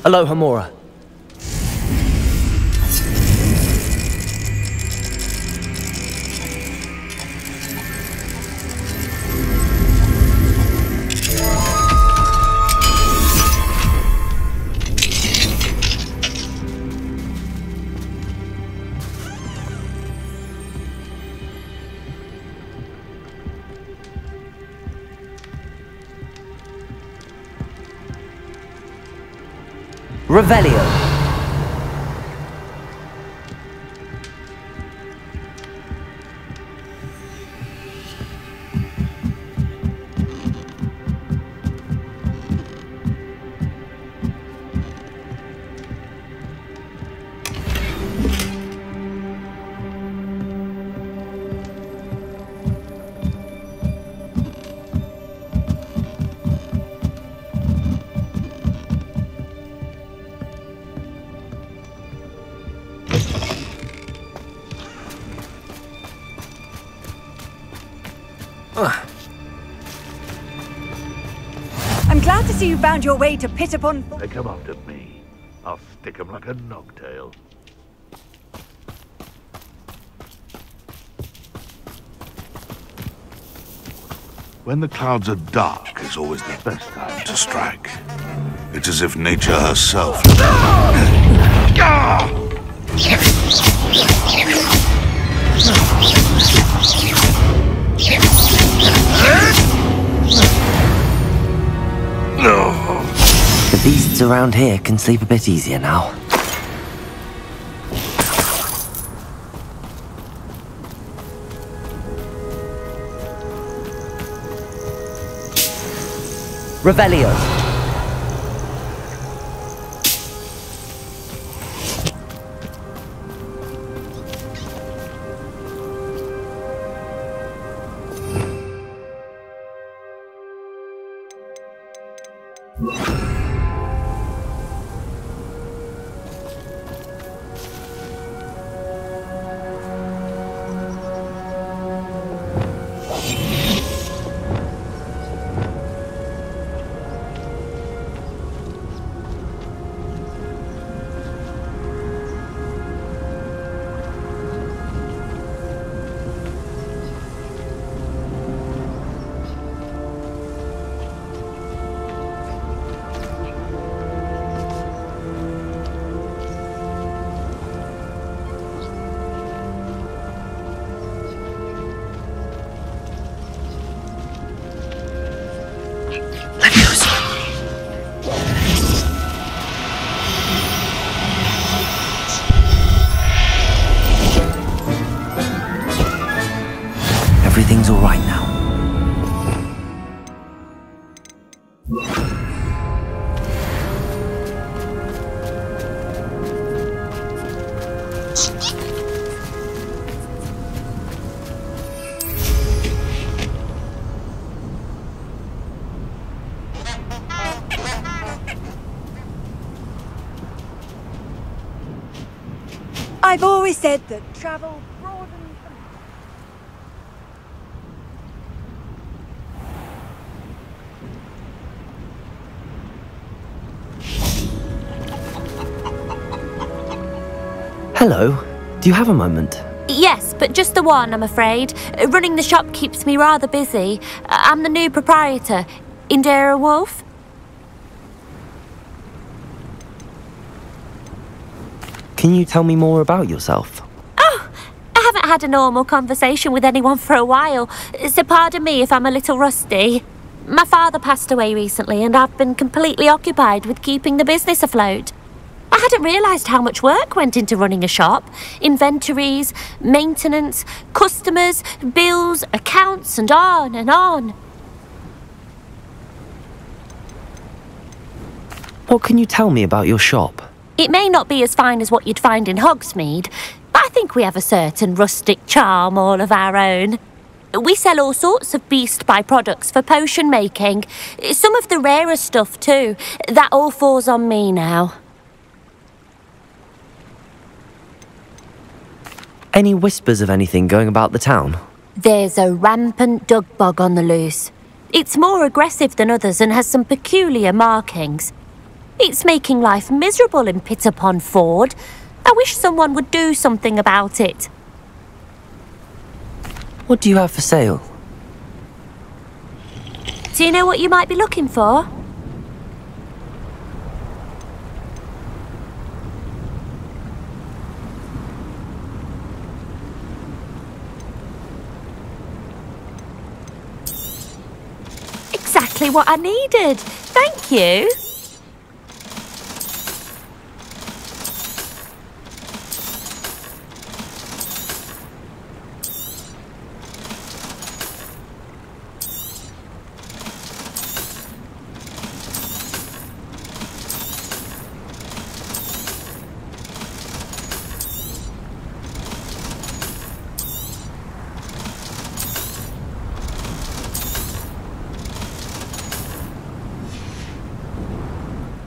Aloha Mora. Revelio. I'm glad to see you found your way to pit upon... They come after me. I'll stick 'em like a nogtail. When the clouds are dark is always the best time to strike. It's as if nature herself... The beasts around here can sleep a bit easier now. Revelio. Everything's all right now. I've always said that travel broadens. Hello. Do you have a moment? Yes, but just the one, I'm afraid. Running the shop keeps me rather busy. I'm the new proprietor, Indira Wolf. Can you tell me more about yourself? Oh, I haven't had a normal conversation with anyone for a while, so pardon me if I'm a little rusty. My father passed away recently and I've been completely occupied with keeping the business afloat. I hadn't realised how much work went into running a shop. Inventories, maintenance, customers, bills, accounts, and on and on. What can you tell me about your shop? It may not be as fine as what you'd find in Hogsmeade, but I think we have a certain rustic charm all of our own. We sell all sorts of beast by-products for potion making. Some of the rarer stuff too. That all falls on me now. Any whispers of anything going about the town? There's a rampant dug bug on the loose. It's more aggressive than others and has some peculiar markings. It's making life miserable in Pitterpond Ford. I wish someone would do something about it. What do you have for sale? Do you know what you might be looking for? Exactly what I needed. Thank you.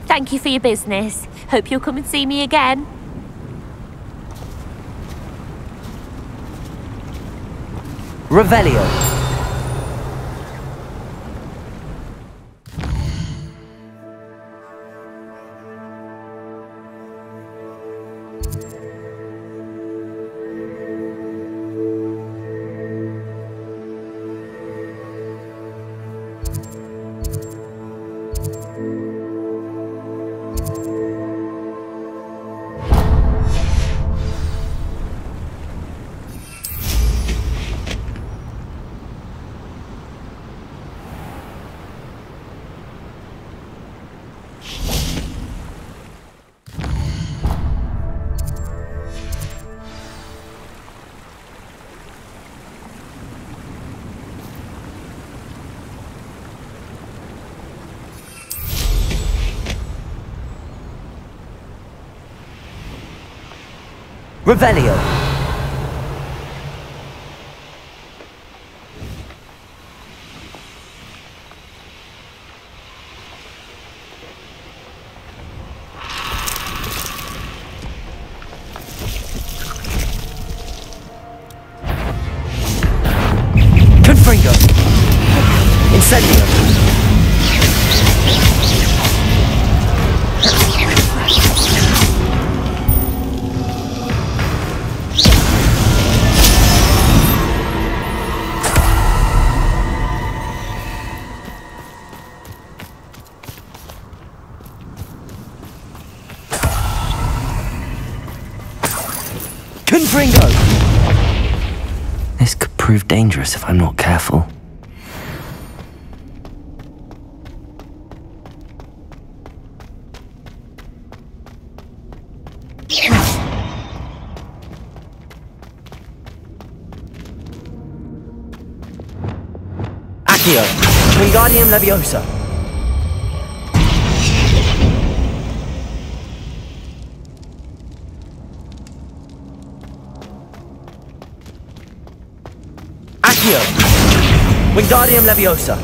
Thank you for your business. Hope you'll come and see me again. Revelio. Revelio. Confringo. Incendio. Confringo. This could prove dangerous if I'm not careful. Accio. Wingardium Leviosa. Accio. Wingardium Leviosa.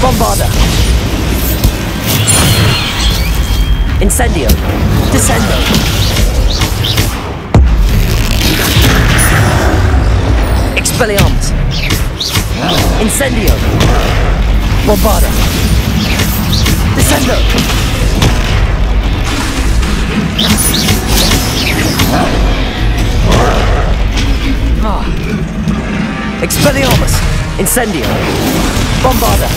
Bombarda. Incendio. Descendo. Expelliarmus. Incendio. Bombarda. Descendo. Expelliarmus. Incendio. Bombarda.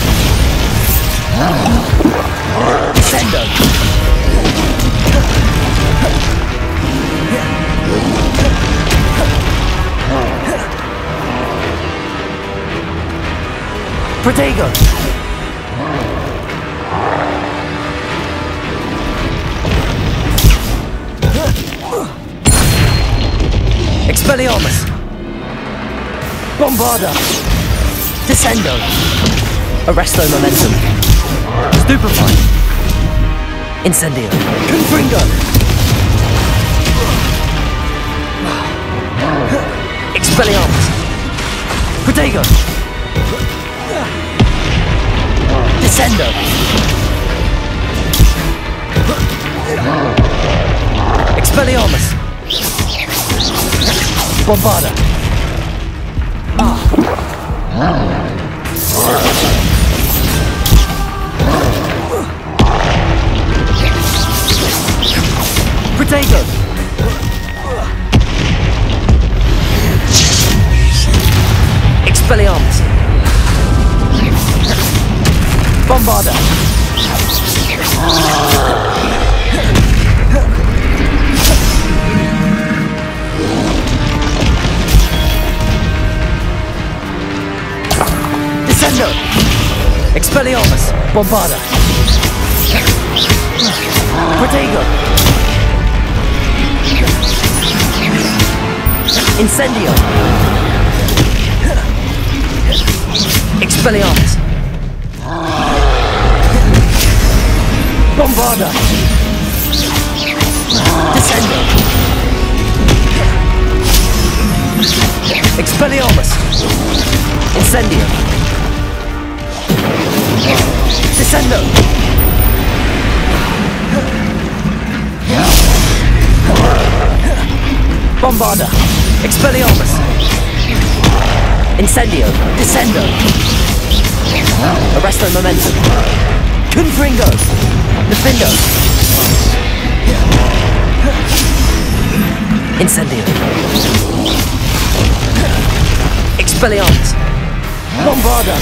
Descendo. Protego. Expelliarmus. Bombarda. Descendo. Arresto momentum. Stupefy. Incendio. Confringo. Expelliarmus. Protego. Descendo. Expelliarmus. Bombarda. Protego. Expelliarmus. Bombarda. Descendo. Expelliarmus. Bombarda. Protego. Incendio. Expelliarmus. Bombarda. Descendo. Expelliarmus. Incendio. Descendo! Bombarda! Expelliarmus! Incendio! Descendo! Arresto Momentum! Confringo! Defindo! Incendio! Expelliarmus! Bombarda!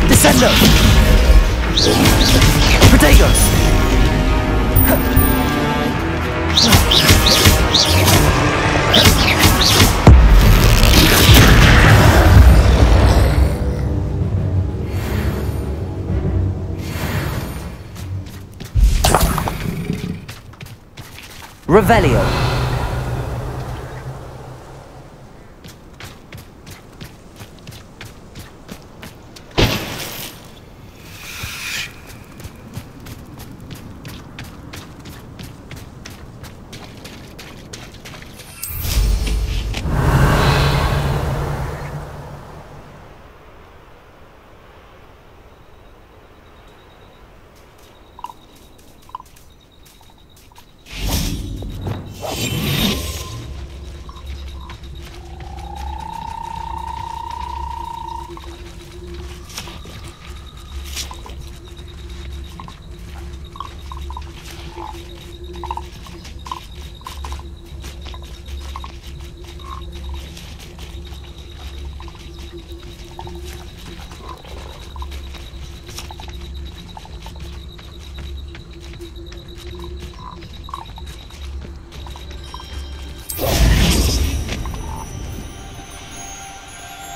Descendo! Protego! Revelio.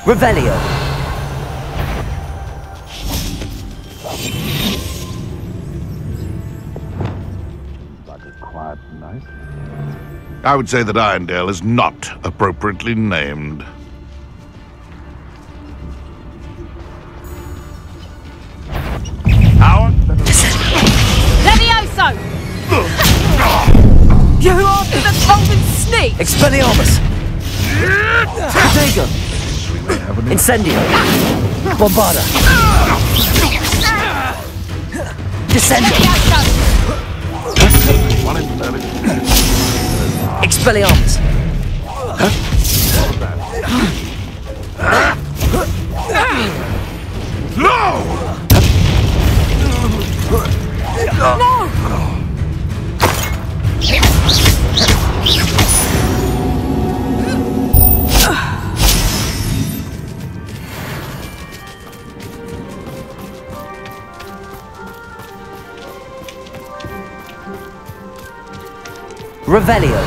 Revelio. Like a quiet night. I would say that Irondale is not appropriately named. Levioso! You after the golden snake! Expelliarmus! Protego! Incendio! Bombarda! Descendo! Expelliarmus! No! No! Revelio.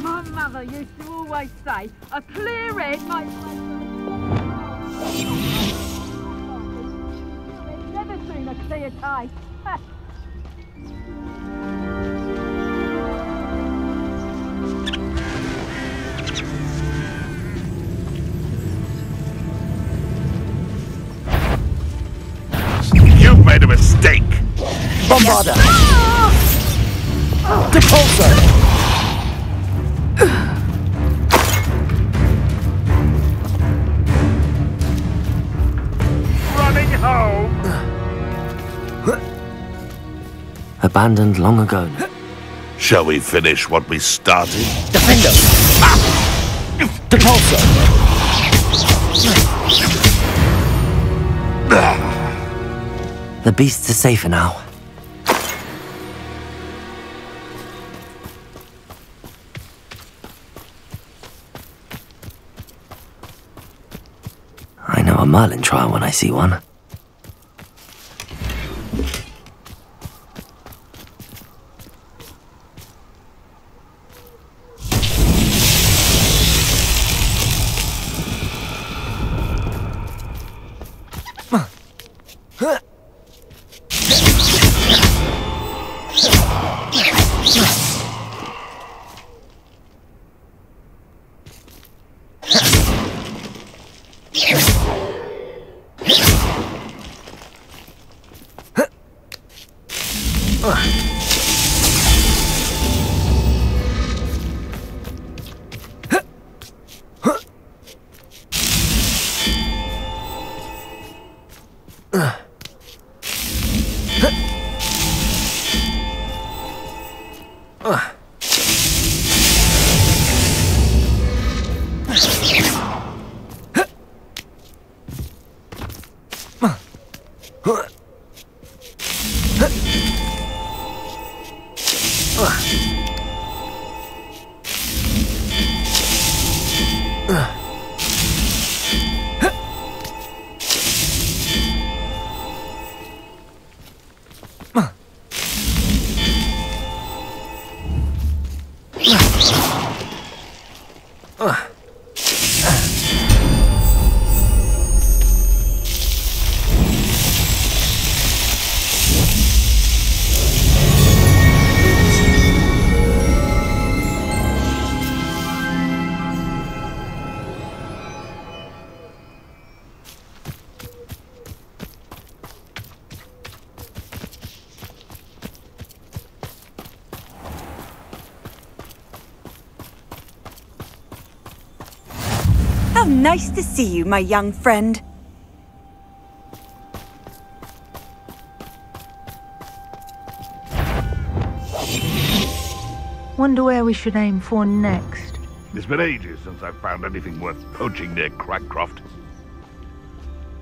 My mother used to always say, a clear head makes never seen a clear taste. You've made a mistake. Bombarda! Depulso! Running home. Abandoned long ago. Shall we finish what we started? Defendo! Depulso! The beasts are safer now. I know a Merlin trial when I see one. How nice to see you, my young friend. Wonder where we should aim for next. It's been ages since I've found anything worth poaching near Crackcroft.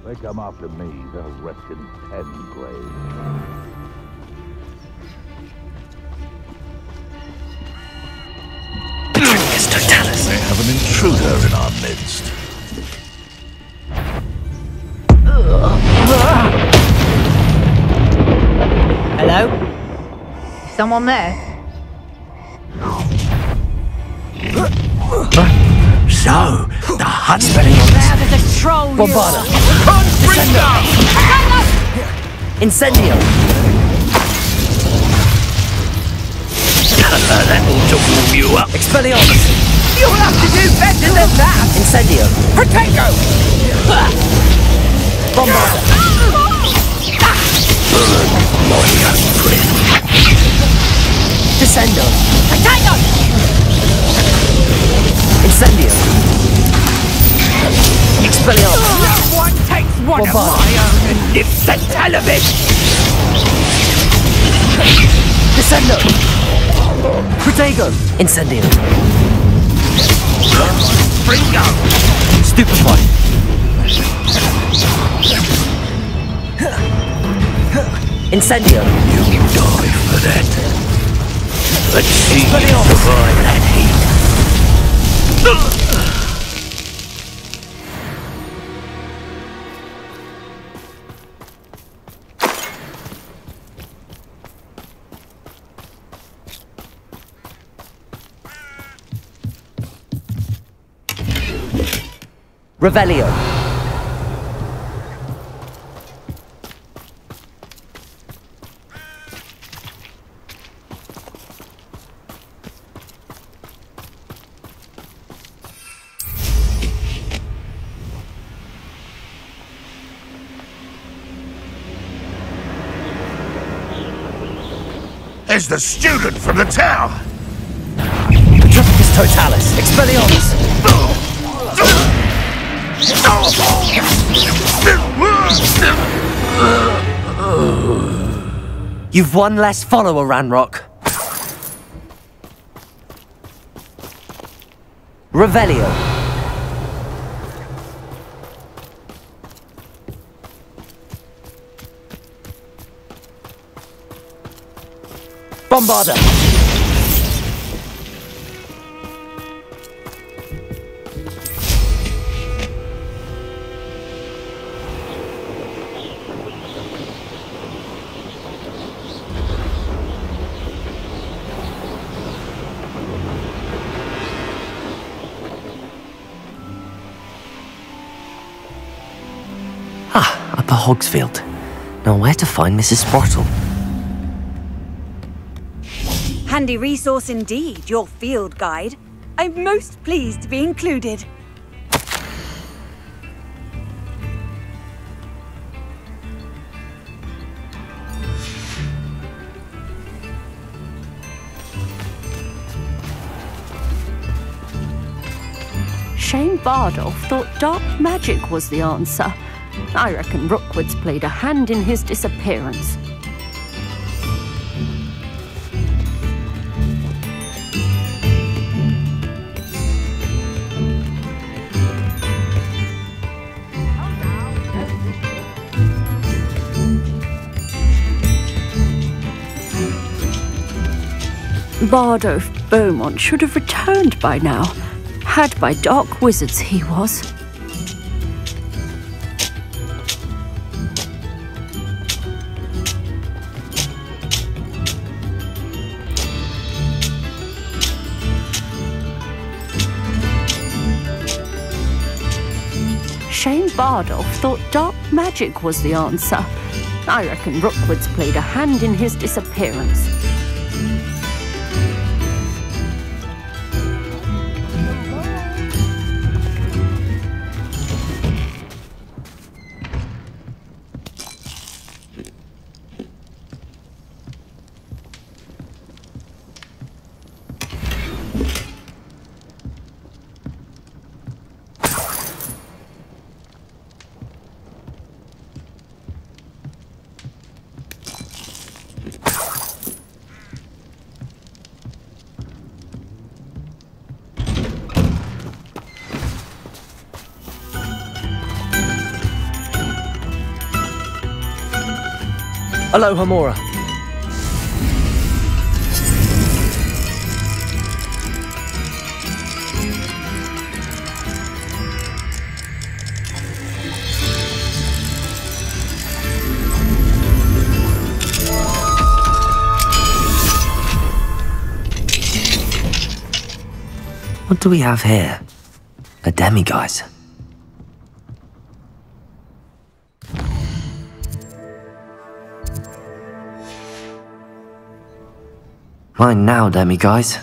They come after me, they'll rest in 10 graves. We have an intruder in our midst. Hello? Someone there? So, the hunt's beginning. There, there's a troll. Bombarda. Incendio. That ought to warm you up. Expelliarmus. You'll have to do better than that! Incendio. Protego! Bombarda. Descendo. Potato! Incendio. Expelliarmus. No one takes one of my own and lifts the television! Descendo. Protego. Incendio. Springo. Stupefy. Incendio. You die for that. Let's see you survive that heat. Revelio. There's the student from the tower! Petrificus totalis. Expelliarmus. You've one less follower, Ranrock. Revelio. Bombarda. Upper Hogsfield. Now where to find Mrs. Sportle? Handy resource indeed, your field guide. I'm most pleased to be included. Shane Bardolph thought dark magic was the answer. I reckon Rookwood's played a hand in his disappearance. Bardolph Beaumont should have returned by now. Had by dark wizards he was. Shane Bardolph thought dark magic was the answer. I reckon Rookwood's played a hand in his disappearance. Aloha Mora. What do we have here? A demiguise. Mine now, demiguise.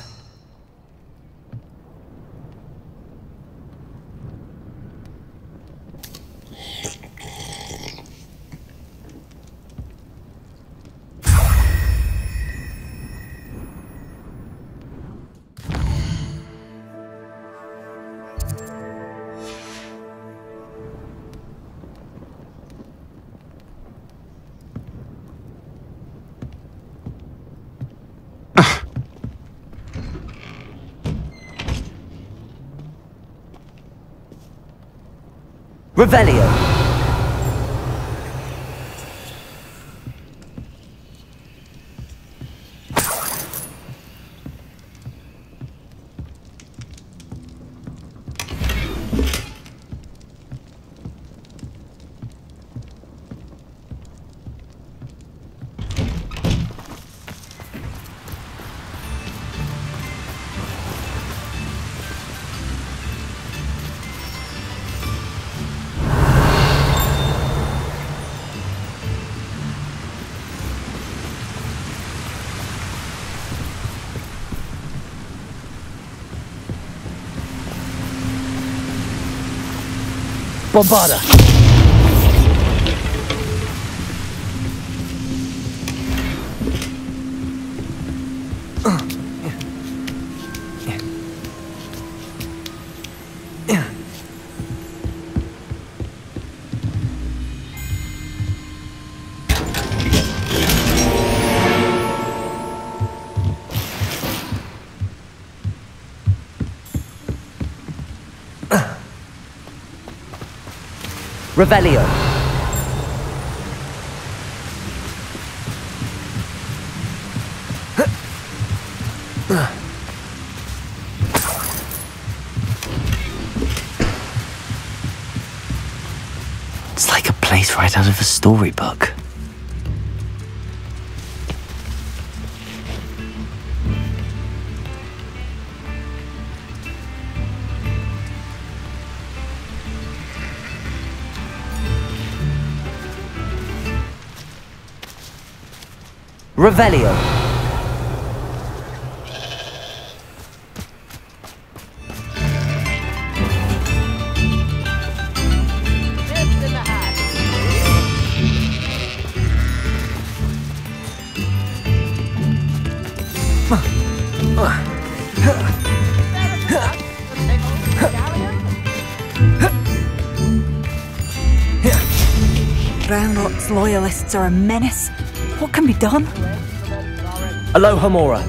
Revelio. Bombarda. Revelio. It's like a place right out of a storybook. Revelio. Ranrock's loyalists are a menace. What can be done? Aloha Mora.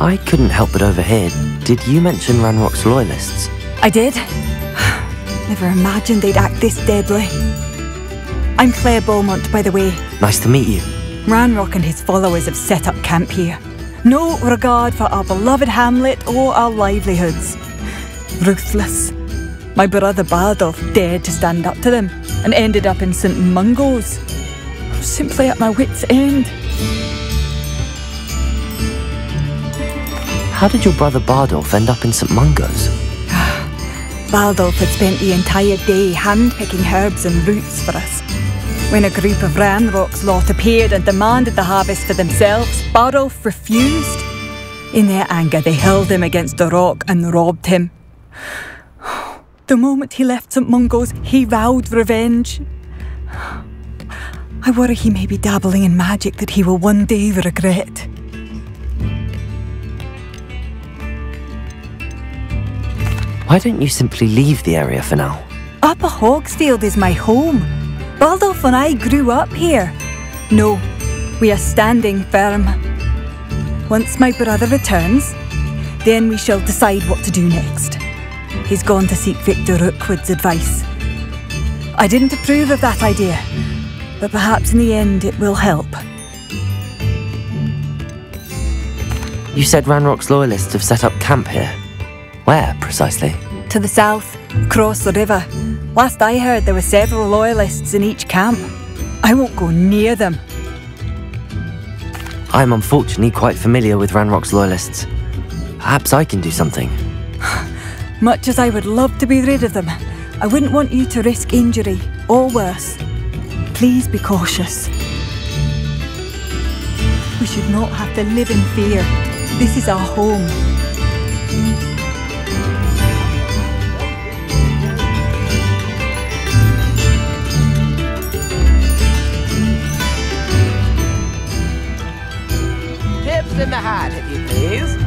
I couldn't help but overhear. Did you mention Ranrock's loyalists? I did. Never imagined they'd act this deadly. I'm Claire Beaumont, by the way. Nice to meet you. Ranrock and his followers have set up camp here. No regard for our beloved hamlet or our livelihoods. Ruthless. My brother Bardolph dared to stand up to them and ended up in St. Mungo's. I'm simply at my wit's end. How did your brother Bardolph end up in St. Mungo's? Bardolph had spent the entire day hand-picking herbs and roots for us. When a group of Ranrock's lot appeared and demanded the harvest for themselves, Bardolph refused. In their anger, they hurled him against a rock and robbed him. The moment he left St. Mungo's, he vowed revenge. I worry he may be dabbling in magic that he will one day regret. Why don't you simply leave the area for now? Upper Hogsfield is my home. Bardolph and I grew up here. No, we are standing firm. Once my brother returns, then we shall decide what to do next. He's gone to seek Victor Rookwood's advice. I didn't approve of that idea, but perhaps in the end it will help. You said Ranrock's loyalists have set up camp here. Where, precisely? To the south, across the river. Last I heard, there were several loyalists in each camp. I won't go near them. I'm unfortunately quite familiar with Ranrock's loyalists. Perhaps I can do something. Much as I would love to be rid of them, I wouldn't want you to risk injury, or worse. Please be cautious. We should not have to live in fear. This is our home. In the hat, if you please.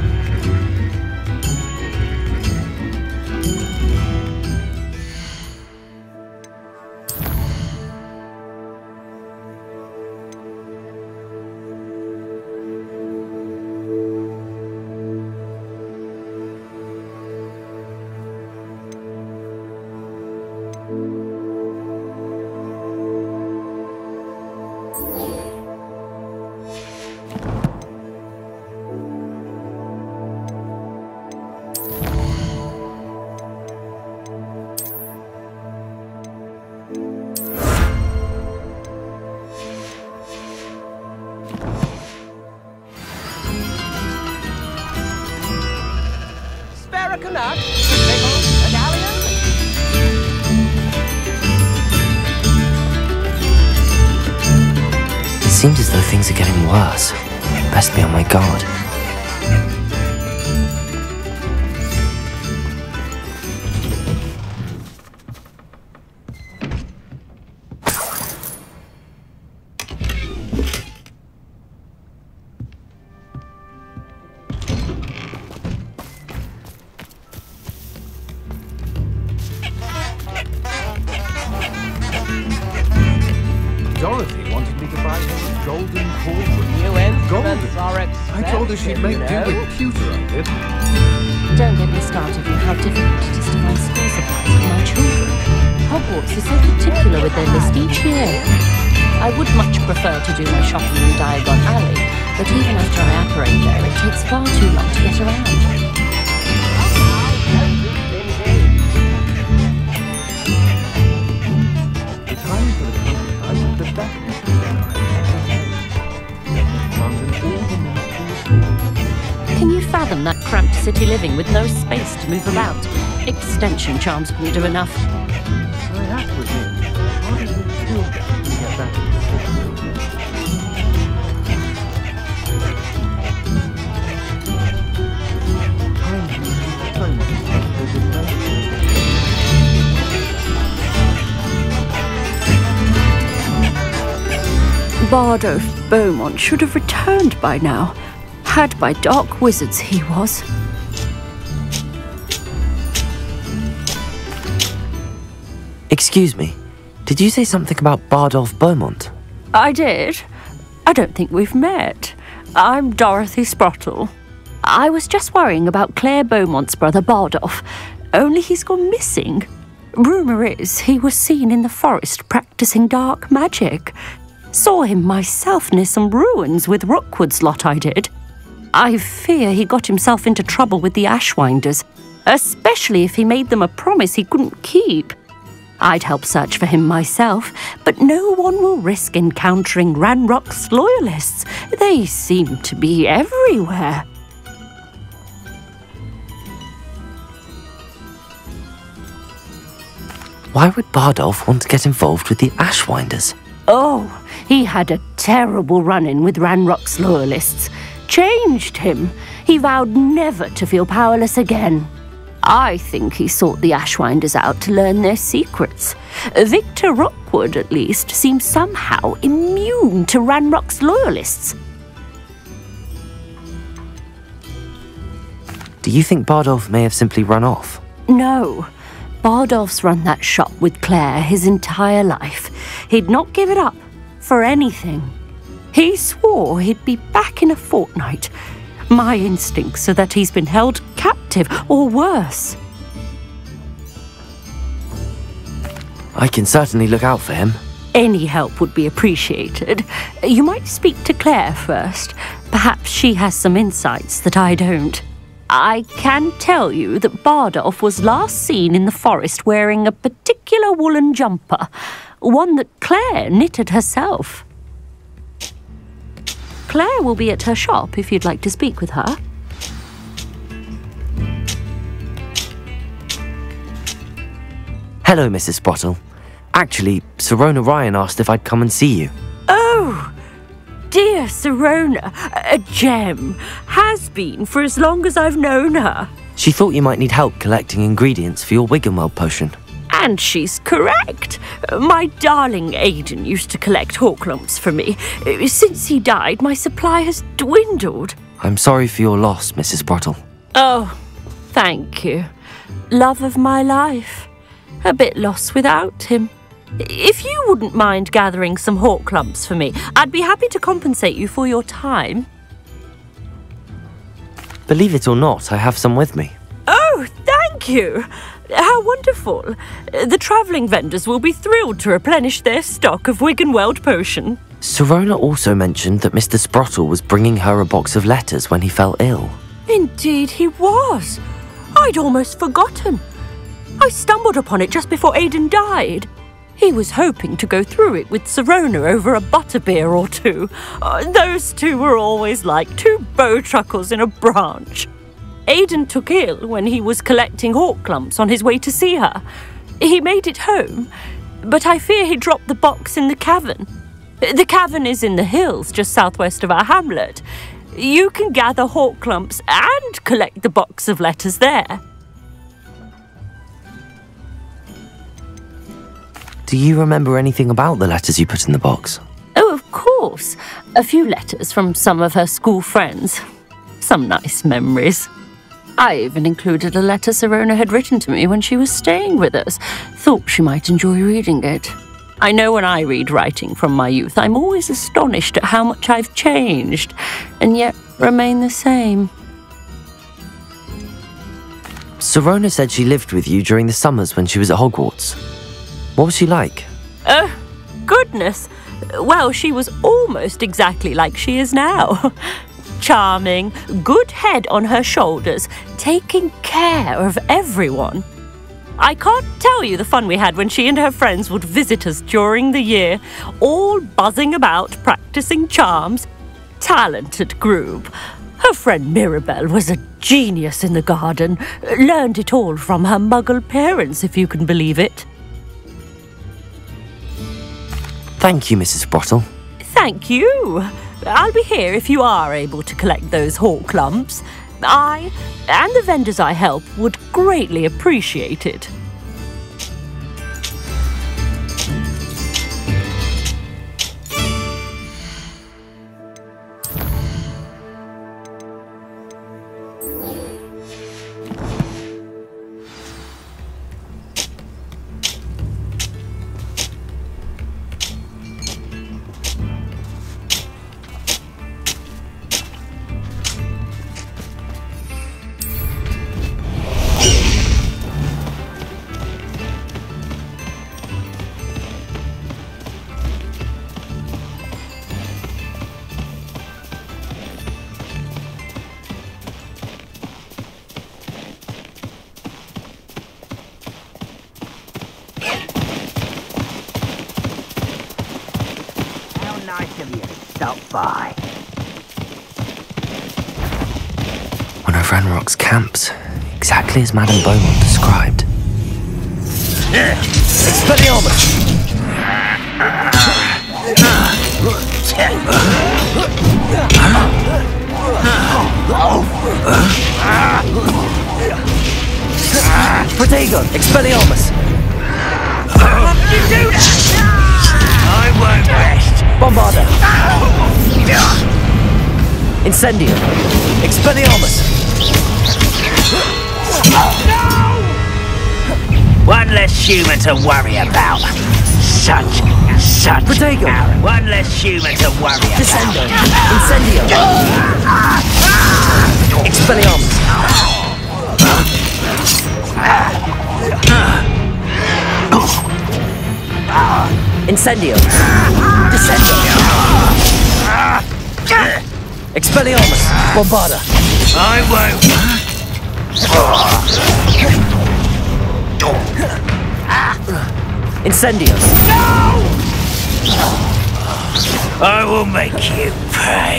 It seems as though things are getting worse. Best be on my guard. Dorothy wanted me to buy her a golden cauldron. New instruments are expensive, I told her she'd make do with pewter, I did. Don't get me started on how difficult it is to find school supplies for my children. Hogwarts is so particular with their list each year. I would much prefer to do my shopping in Diagon Alley, but even after I apparate there, it takes far too long to get around. The time for the countryside was the best. Can you fathom that cramped city living with no space to move about? Extension charms couldn't do enough. I have to admit, how did we still get back into the Bardolph Beaumont should have returned by now. Had by dark wizards he was. Excuse me, did you say something about Bardolph Beaumont? I did. I don't think we've met. I'm Dorothy Sprottle. I was just worrying about Claire Beaumont's brother Bardolph, only he's gone missing. Rumour is he was seen in the forest practising dark magic. Saw him myself near some ruins with Rookwood's lot I did. I fear he got himself into trouble with the Ashwinders, especially if he made them a promise he couldn't keep. I'd help search for him myself, but no one will risk encountering Ranrock's loyalists. They seem to be everywhere. Why would Bardolph want to get involved with the Ashwinders? Oh, he had a terrible run-in with Ranrock's loyalists. Changed him. He vowed never to feel powerless again. I think he sought the Ashwinders out to learn their secrets. Victor Rookwood, at least, seems somehow immune to Ranrock's loyalists. Do you think Bardolph may have simply run off? No. Bardolph's run that shop with Claire his entire life. He'd not give it up for anything. He swore he'd be back in a fortnight. My instincts are that he's been held captive, or worse. I can certainly look out for him. Any help would be appreciated. You might speak to Claire first. Perhaps she has some insights that I don't. I can tell you that Bardolph was last seen in the forest wearing a particular woolen jumper, one that Claire knitted herself. Claire will be at her shop if you'd like to speak with her. Hello, Mrs. Sprottle. Actually, Sirona Ryan asked if I'd come and see you. Oh, dear Sirona, a gem. Has been for as long as I've known her. She thought you might need help collecting ingredients for your Wiggenweld potion. And she's correct. My darling Aidan used to collect Horklumps for me. Since he died, my supply has dwindled. I'm sorry for your loss, Mrs. Sprottle. Oh, thank you. Love of my life. A bit lost without him. If you wouldn't mind gathering some Horklumps for me, I'd be happy to compensate you for your time. Believe it or not, I have some with me. Oh, thank you. How wonderful. The travelling vendors will be thrilled to replenish their stock of Wiggenweld potion. Sirona also mentioned that Mr. Sprottle was bringing her a box of letters when he fell ill. Indeed he was. I'd almost forgotten. I stumbled upon it just before Aidan died. He was hoping to go through it with Sirona over a butterbeer or two. Those two were always like two bowtruckles in a branch. Aidan took ill when he was collecting Horklumps on his way to see her. He made it home, but I fear he dropped the box in the cavern. The cavern is in the hills just southwest of our hamlet. You can gather Horklumps and collect the box of letters there. Do you remember anything about the letters you put in the box? Oh, of course. A few letters from some of her school friends. Some nice memories. I even included a letter Sirona had written to me when she was staying with us. Thought she might enjoy reading it. I know when I read writing from my youth, I'm always astonished at how much I've changed, and yet remain the same. Sirona said she lived with you during the summers when she was at Hogwarts. What was she like? Goodness. Well, she was almost exactly like she is now. Charming, good head on her shoulders, taking care of everyone. I can't tell you the fun we had when she and her friends would visit us during the year, all buzzing about, practicing charms. Talented group. Her friend Mirabelle was a genius in the garden. Learned it all from her muggle parents, if you can believe it. Thank you, Mrs. Sprottle. Thank you. I'll be here if you are able to collect those hawk lumps. I, and the vendors I help, would greatly appreciate it. One of Ranrock's camps, exactly as Madame Beaumont described. Expelliarmus! Protego! Expelliarmus! You do that! I won't rest! Bombarda! Incendio! Expelliarmus! One less human to worry about. Such Protego! arrogance. One less human to worry about. Descendo! Incendio! Expelliarmus! Incendio! Descendo! Expelliarmus! Bombarda! I won't. Incendio! No! I will make you pay.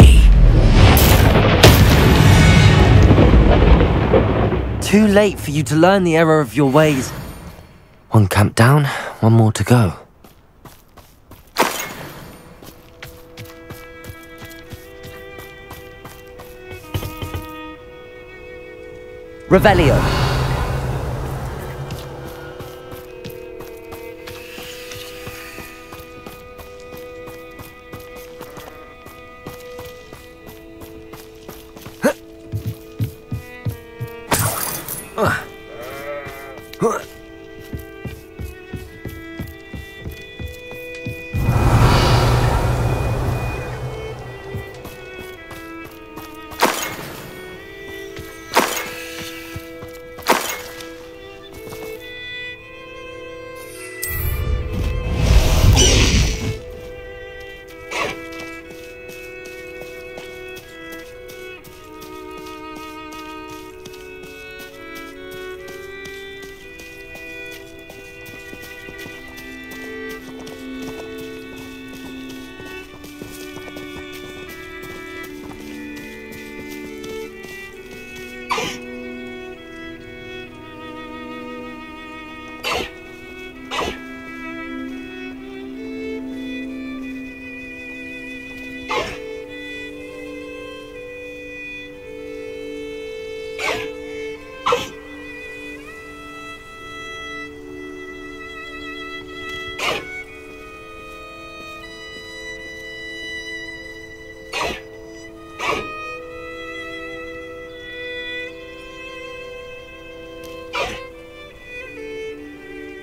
Too late for you to learn the error of your ways. One camp down, one more to go. Revelio!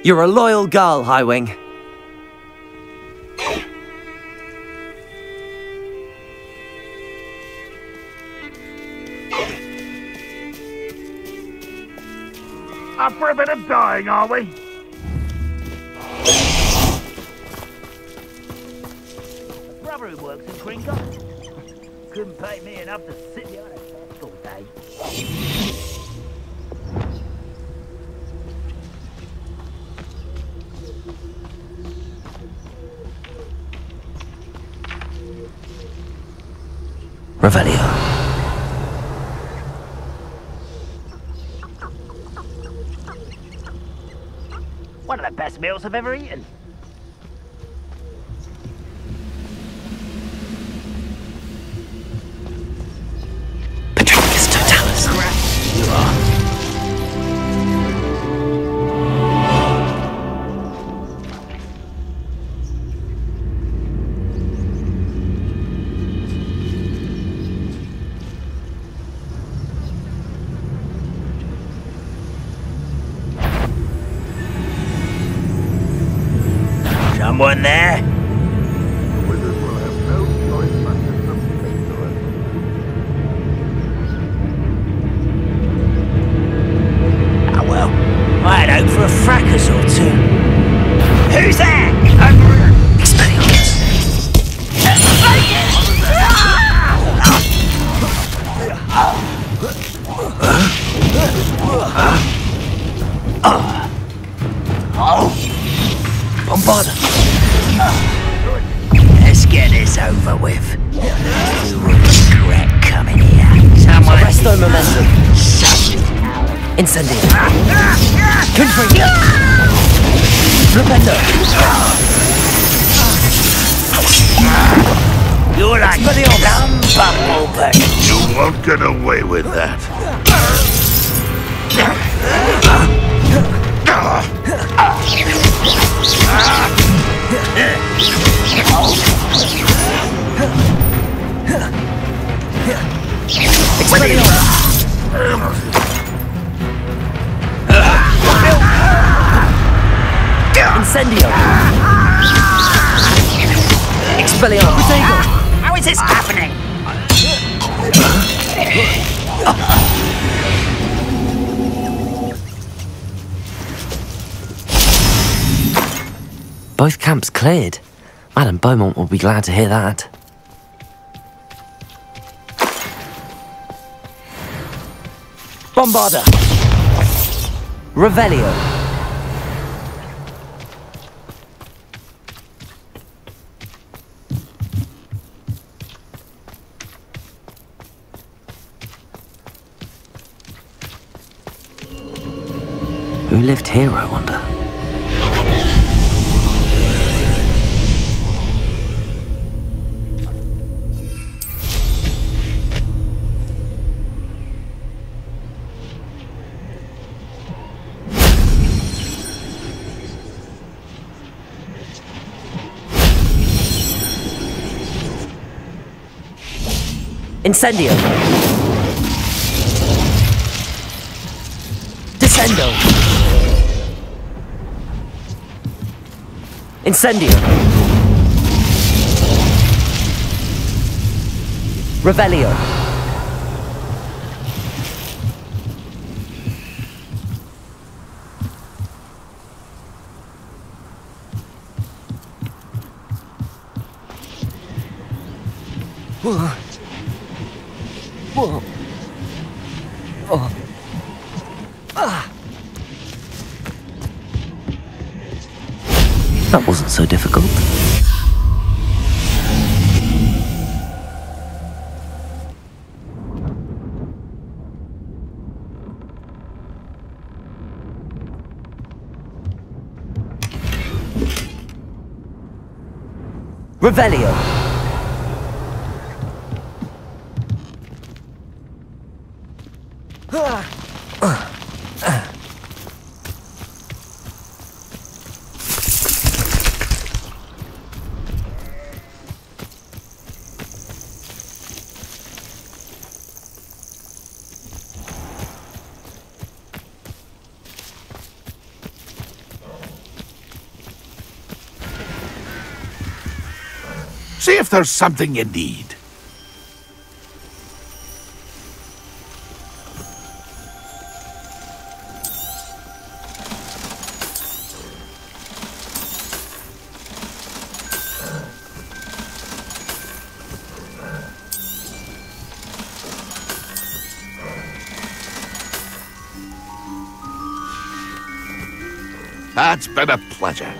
You're a loyal girl, Highwing. a bit of dying, are we? A brother who works in Gryffindor couldn't pay me enough to sit behind a desk all day. Revelio. One of the best meals I've ever eaten. Patricus Totalis. You are. Someone there? The wizards will have no choice but to submit to us. Oh well, I had hoped for a fracas or two. Who's there? Expelliarmus. Bombarda. Let's get this over with. You will regret coming here. Someone... Arresto momentum. Incendio. Confringo. Flipendo. You're like dumb bumblebee. You won't get away with that. Incendio. Expelliarmus. How is this happening? Both camps cleared. Madame Beaumont will be glad to hear that. Bombarda. Revelio. Who lived here, I wonder? Incendio. Descendo. Incendio. Revelio. Whoa. Whoa. Oh. Ah. That wasn't so difficult. Revelio. See if there's something you need. It's been a pleasure.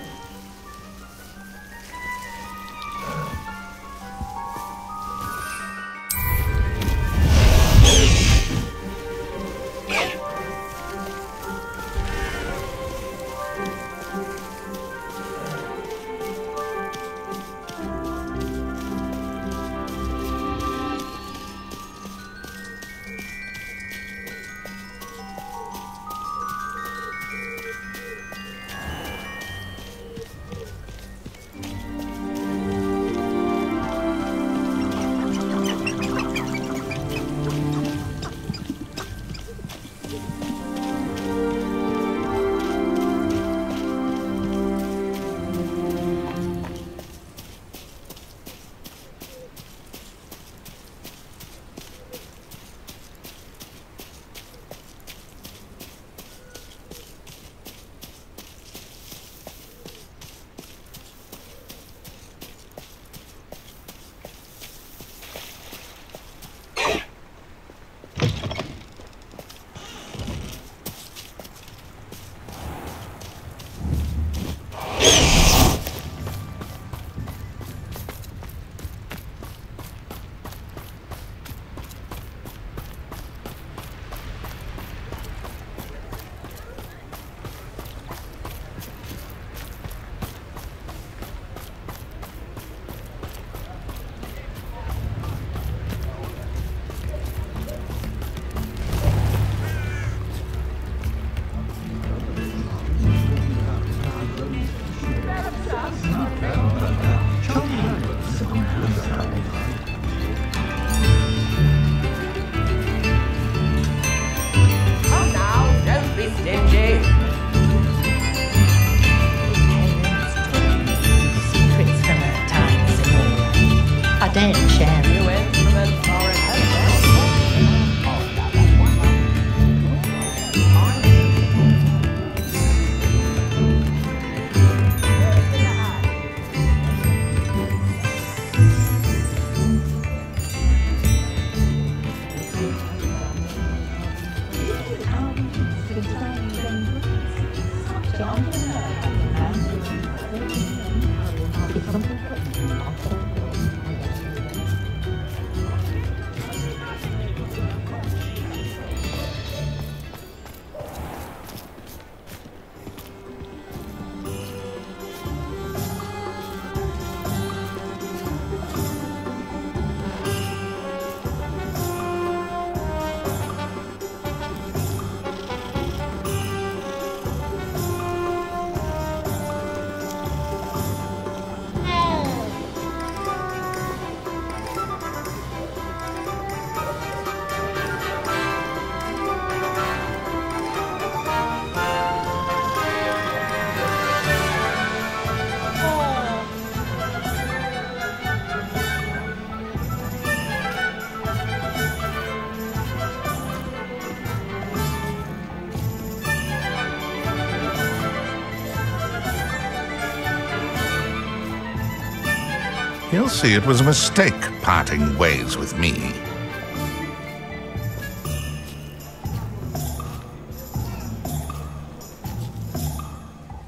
You'll see it was a mistake parting ways with me.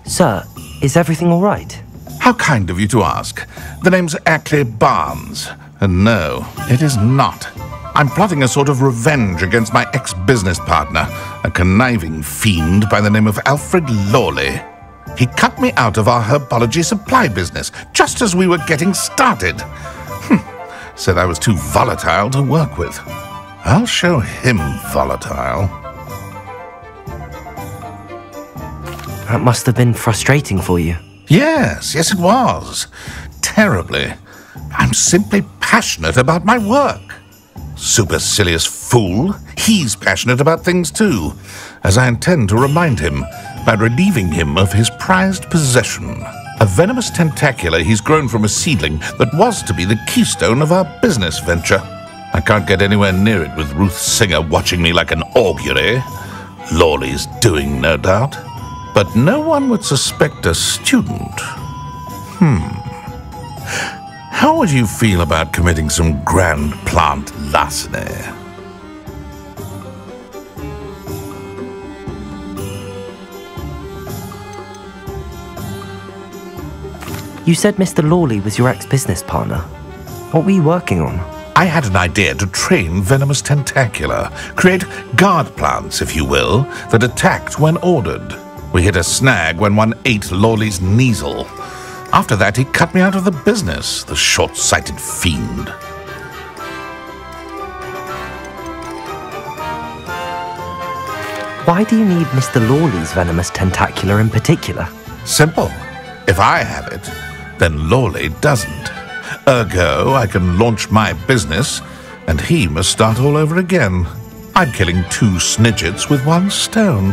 Sir, is everything all right? How kind of you to ask. The name's Ackley Barnes. And no, it is not. I'm plotting a sort of revenge against my ex-business partner, a conniving fiend by the name of Alfred Lawley. He cut me out of our herbology supply business, just as we were getting started. Said I was too volatile to work with. I'll show him volatile. That must have been frustrating for you. Yes, it was. Terribly. I'm simply passionate about my work. Supercilious fool. He's passionate about things too, as I intend to remind him by relieving him of his prized possession, a venomous tentacula he's grown from a seedling that was to be the keystone of our business venture. I can't get anywhere near it with Ruth Singer watching me like an augury. Lawley's doing, no doubt. But no one would suspect a student. How would you feel about committing some grand plant larceny? You said Mr. Lawley was your ex-business partner. What were you working on? I had an idea to train Venomous Tentacula, create guard plants, if you will, that attacked when ordered. We hit a snag when one ate Lawley's Kneasel. After that, he cut me out of the business, the short-sighted fiend. Why do you need Mr. Lawley's Venomous Tentacula in particular? Simple. If I have it, then Lawley doesn't. Ergo, I can launch my business, and he must start all over again. I'm killing 2 snidgets with 1 stone.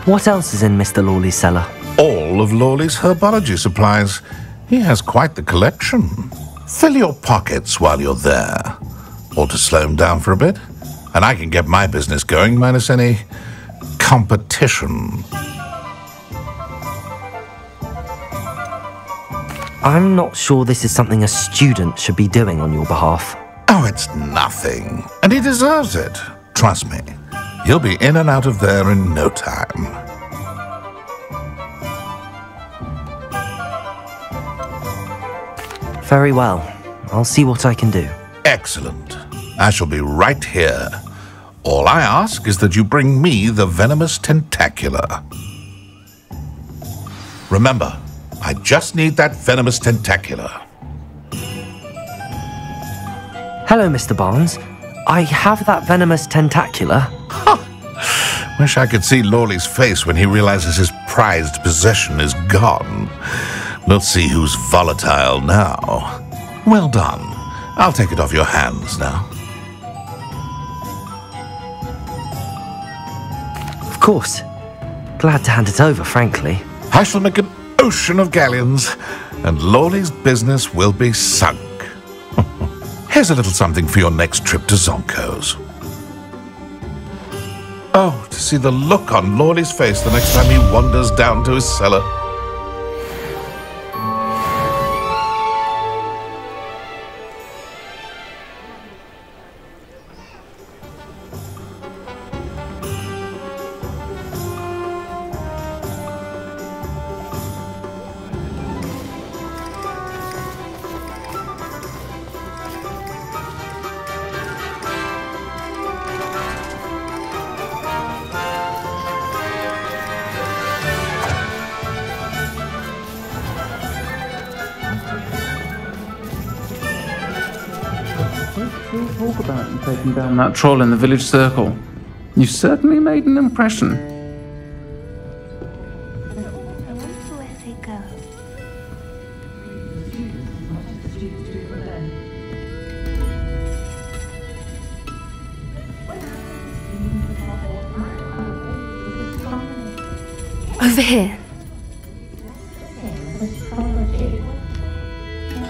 What else is in Mr. Lawley's cellar? All of Lawley's herbology supplies. He has quite the collection. Fill your pockets while you're there. Or to slow him down for a bit, and I can get my business going minus any competition. I'm not sure this is something a student should be doing on your behalf. Oh, it's nothing. And he deserves it. Trust me. He'll be in and out of there in no time. Very well. I'll see what I can do. Excellent. I shall be right here. All I ask is that you bring me the Venomous Tentacula. Remember, I just need that Venomous Tentacula. Hello, Mr. Barnes. I have that Venomous Tentacula. Wish I could see Lawley's face when he realizes his prized possession is gone. We'll see who's volatile now. Well done. I'll take it off your hands now. Of course. Glad to hand it over, frankly. I shall make an ocean of galleons, and Lawley's business will be sunk. Here's a little something for your next trip to Zonko's. Oh, to see the look on Lawley's face the next time he wanders down to his cellar. Talk about you taking down that troll in the village circle. You certainly made an impression. Over here.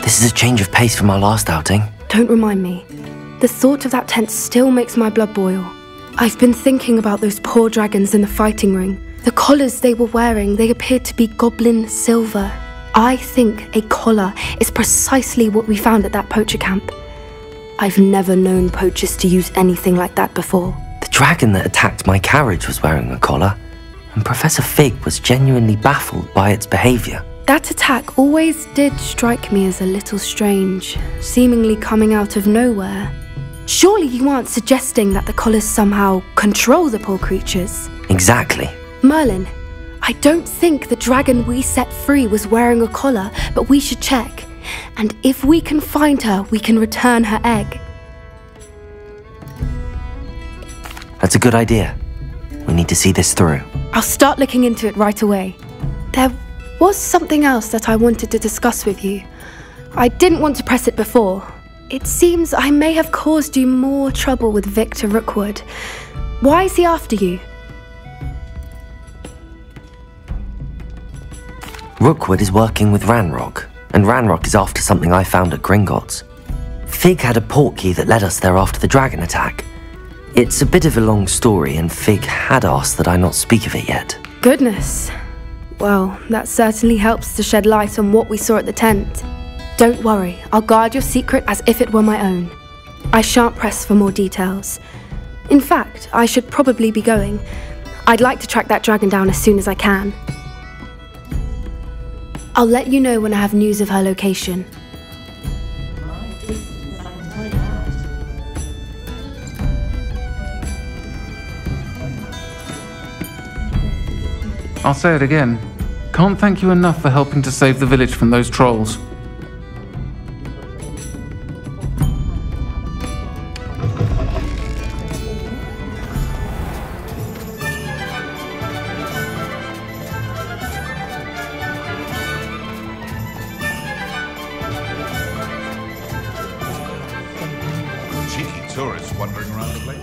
This is a change of pace from our last outing. Don't remind me. The thought of that tent still makes my blood boil. I've been thinking about those poor dragons in the fighting ring. The collars they were wearing, they appeared to be goblin silver. I think a collar is precisely what we found at that poacher camp. I've never known poachers to use anything like that before. The dragon that attacked my carriage was wearing a collar, and Professor Fig was genuinely baffled by its behaviour. That attack always did strike me as a little strange, seemingly coming out of nowhere. Surely you aren't suggesting that the collars somehow control the poor creatures? Exactly. Merlin, I don't think the dragon we set free was wearing a collar, but we should check. And if we can find her, we can return her egg. That's a good idea. We need to see this through. I'll start looking into it right away. There was something else that I wanted to discuss with you. I didn't want to press it before. It seems I may have caused you more trouble with Victor Rookwood. Why is he after you? Rookwood is working with Ranrock, and Ranrock is after something I found at Gringotts. Fig had a portkey that led us there after the dragon attack. It's a bit of a long story, and Fig had asked that I not speak of it yet. Goodness. Well, that certainly helps to shed light on what we saw at the tent. Don't worry, I'll guard your secret as if it were my own. I shan't press for more details. In fact, I should probably be going. I'd like to track that dragon down as soon as I can. I'll let you know when I have news of her location. I'll say it again. Can't thank you enough for helping to save the village from those trolls. Cheeky tourists wandering around the place.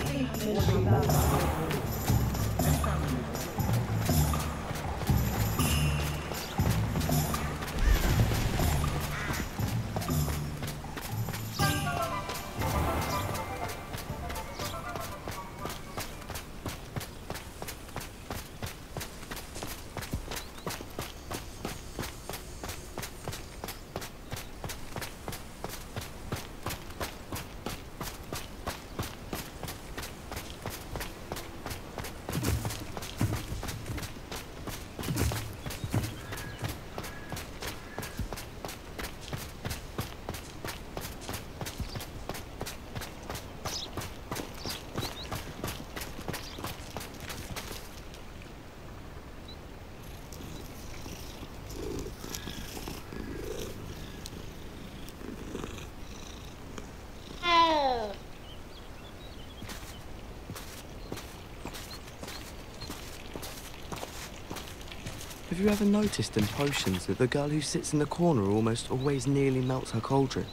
Have you ever noticed in potions that the girl who sits in the corner almost always nearly melts her cauldron?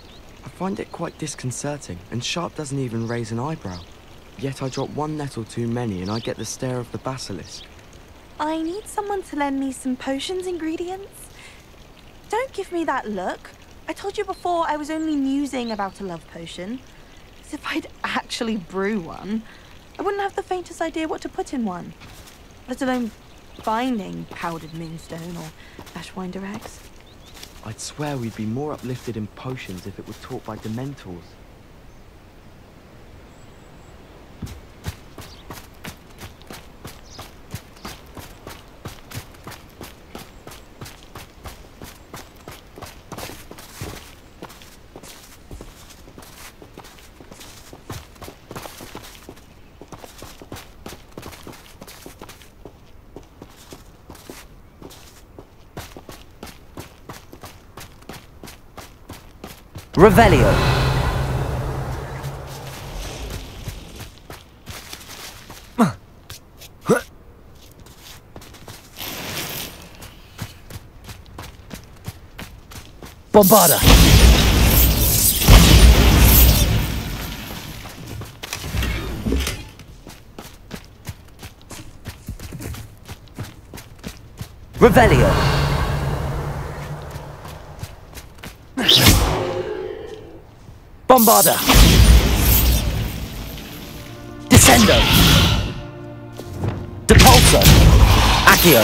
I find it quite disconcerting, and Sharp doesn't even raise an eyebrow. Yet I drop one nettle too many and I get the stare of the basilisk. I need someone to lend me some potions ingredients. Don't give me that look. I told you before I was only musing about a love potion. As if I'd actually brew one. I wouldn't have the faintest idea what to put in one. Let alone finding powdered moonstone or ashwinder eggs. I'd swear we'd be more uplifted in potions if it were taught by Dementors. Revelio. Bombarda. Revelio. Bombarda! Descendo! Depulso! Accio!